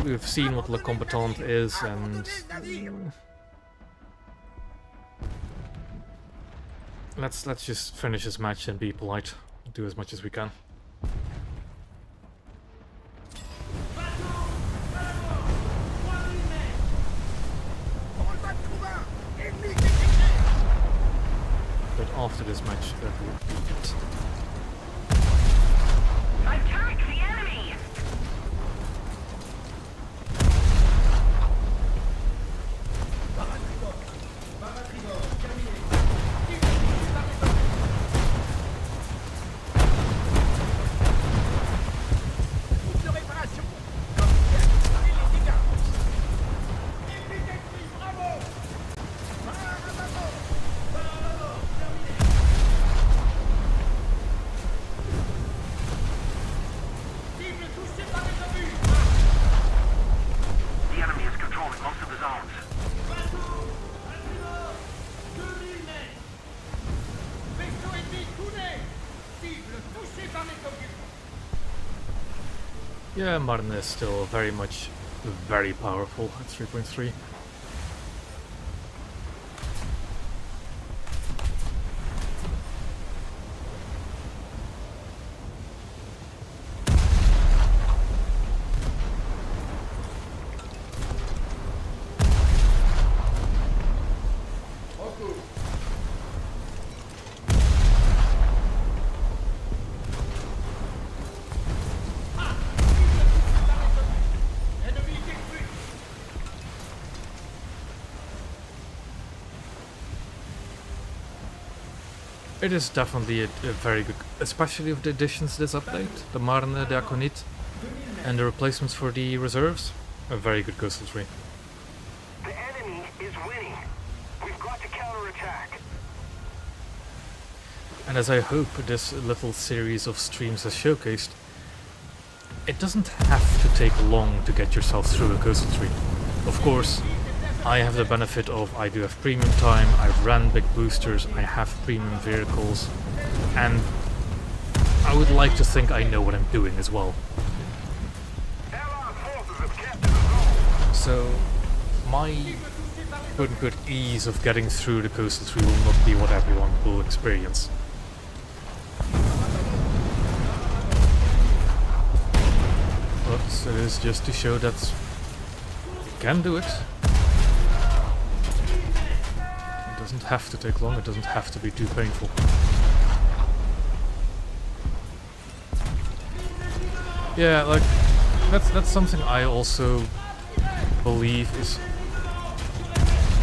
We've seen what Le Combattante is, and let's just finish this match and be polite. Do as much as we can. But after this match, that will be it. Attack the enemy! The enemy is controlling most of the zones. Yeah, Marne is still very much very powerful at 3.3. It is definitely a very good, especially with the additions to this update, the Marne, the Aconite, and the replacements for the reserves. A very good coastal tree. The enemy is winning. We've got to counterattack. And as I hope this little series of streams has showcased, it doesn't have to take long to get yourself through a coastal tree. Of course, I have the benefit of I do have premium time, I've ran big boosters, I have premium vehicles, and I would like to think I know what I'm doing as well. Allied forces have captured the zone. So my quote-unquote ease of getting through the coastal tree will not be what everyone will experience. But it is just to show that you can do it. It doesn't have to take long, it doesn't have to be too painful. Yeah, like, that's something I also believe is...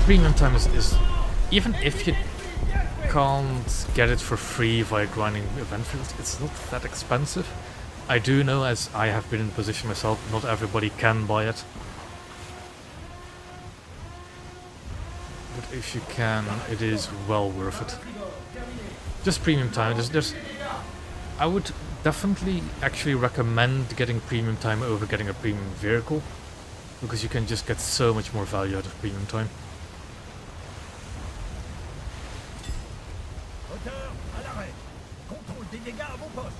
Premium time is even if you can't get it for free via grinding event fields, it's not that expensive. I do know, as I have been in the position myself, not everybody can buy it. But if you can, it is well worth it. Just premium time. I would definitely actually recommend getting premium time over getting a premium vehicle, because you can just get so much more value out of premium time. Moteur à l'arrêt. Contrôle des dégâts à vos postes.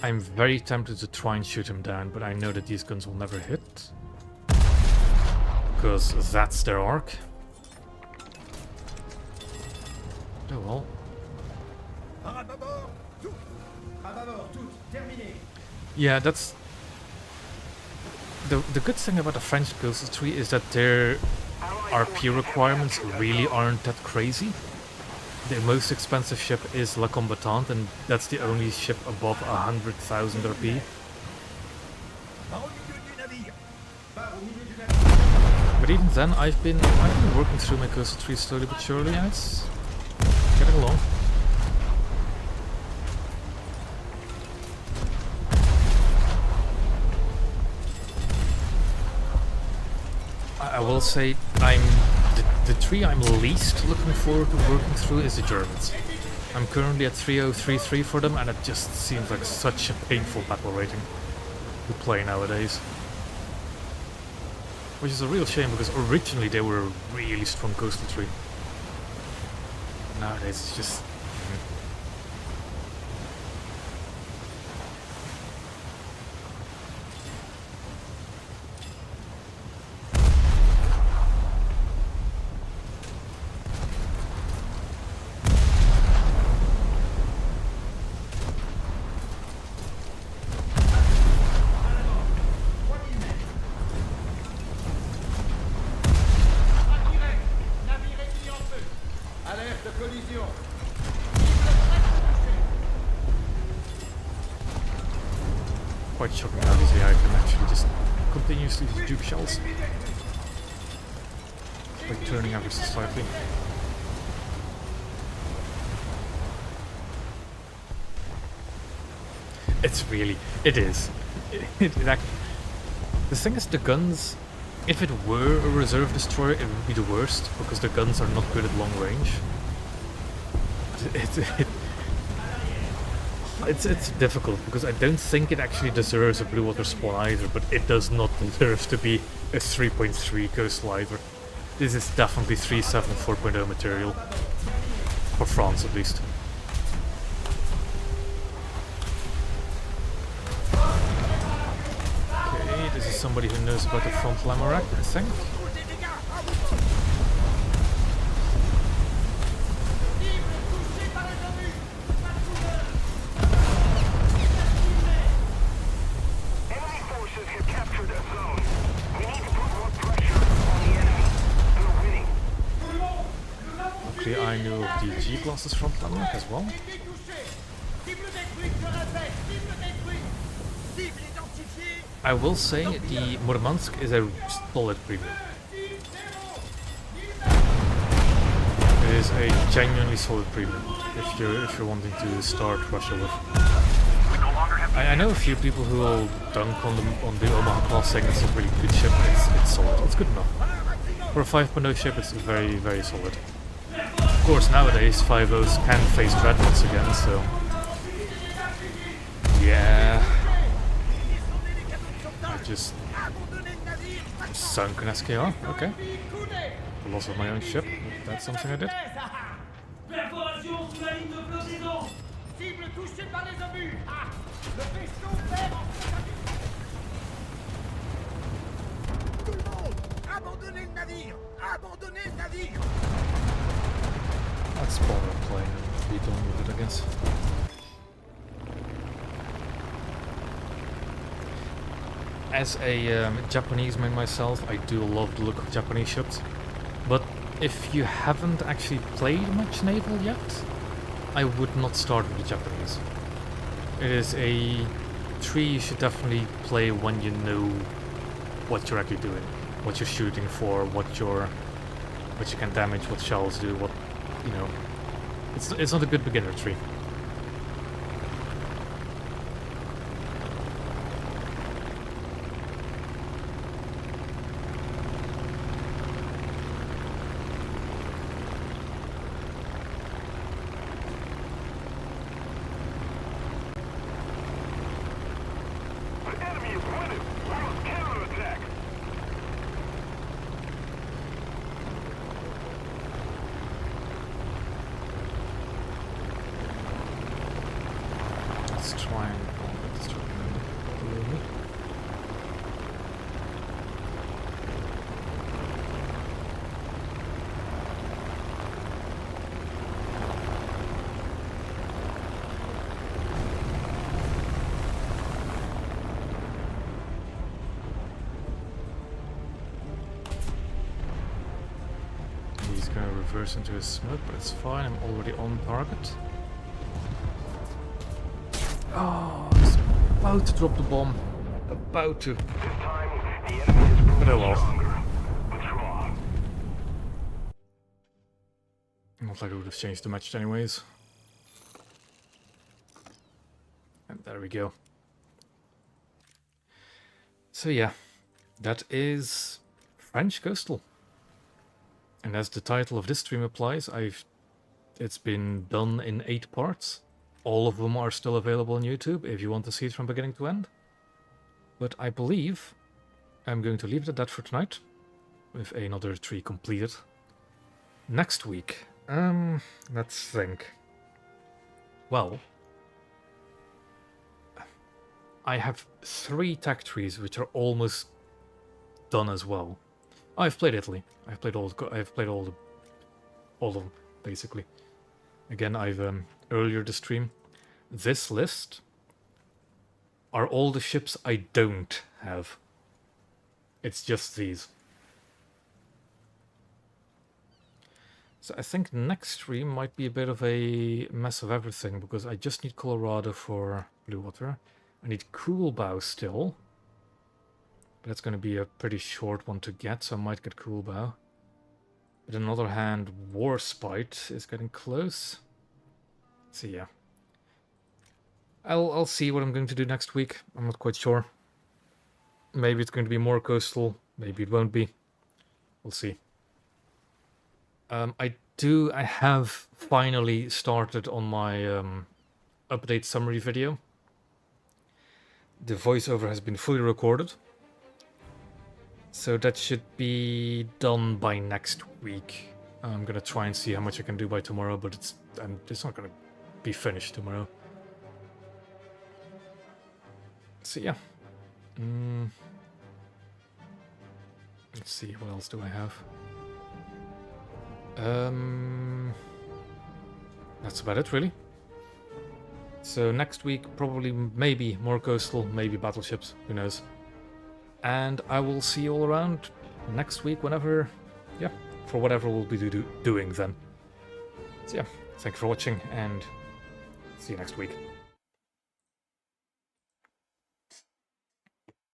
I'm very tempted to try and shoot him down, but I know that these guns will never hit. Because that's their arc. Oh well. Yeah, that's... The good thing about the French Coastal Tree is that their RP requirements really aren't that crazy. The most expensive ship is La Combattante, and that's the only ship above 100,000 RP. But even then, I've been working through my Coastal Tree slowly but surely, and it's getting along. I will say the tree I'm least looking forward to working through is the Germans. I'm currently at 3033 for them, and it just seems like such a painful battle rating to play nowadays. Which is a real shame, because originally they were a really strong coastal tree. Nowadays it's just... quite shocking how easily I can actually just continuously dupe shells. By turning ever so slightly. It is. The thing is, the guns, if it were a reserve destroyer, it would be the worst, because the guns are not good at long range. It's difficult, because I don't think it actually deserves a blue water spawn either, but it does not deserve to be a 3.3 coastal either. This is definitely 3.7 4.0 material. For France at least. Okay, this is somebody who knows about the front line rack, I think. I know of the G-Glasses front line as well. I will say the Murmansk is a solid premium. It is a genuinely solid premium if you're wanting to start Russia with. I know a few people who will dunk on the Omaha class saying it's a really good ship. It's solid. It's good enough. For a 5.0 ship, it's very, very solid. Of course, nowadays 5.0s can face dreadnoughts again, so yeah. I just sunk an SKR. Okay. The loss of my own ship. That's something I did. Let's spawn a plane and be done with it, I guess. As a Japanese man myself, I do love the look of Japanese ships. But if you haven't actually played much naval yet, I would not start with the Japanese. It is a tree you should definitely play when you know what you're actually doing, what you're shooting for, what you can damage, what shells do, what, you know. It's not a good beginner tree. gonna reverse into a smoke, but it's fine. I'm already on target. Oh, I was about to drop the bomb. About to. This time, the enemy is But proving oh well. stronger. Withdraw. Not like I would have changed the match anyways. And there we go. So yeah, that is French Coastal. And as the title of this stream applies, it's been done in 8 parts. All of them are still available on YouTube if you want to see it from beginning to end. But I believe I'm going to leave it at that for tonight, with another 3 completed. Next week, let's think. Well, I have 3 tech trees which are almost done as well. I've played Italy. I've played all of them basically. Again, I've earlier this stream. This list are all the ships I don't have. It's just these. So I think next stream might be a bit of a mess of everything, because I just need Colorado for blue water. I need Cool Bow still. But that's going to be a pretty short one to get, so I might get Cool Bow. But on the other hand, Warspite is getting close. So yeah. I'll see what I'm going to do next week. I'm not quite sure. Maybe it's going to be more coastal. Maybe it won't be. We'll see. I have finally started on my update summary video. The voiceover has been fully recorded. So that should be done by next week. I'm gonna try and see how much I can do by tomorrow, but it's not gonna be finished tomorrow. So yeah. Let's see, what else do I have? That's about it, really. So next week, probably, maybe more coastal, maybe battleships, who knows. And I will see you all around next week, whenever, yeah, for whatever we'll be doing then. So yeah, thank you for watching, and see you next week.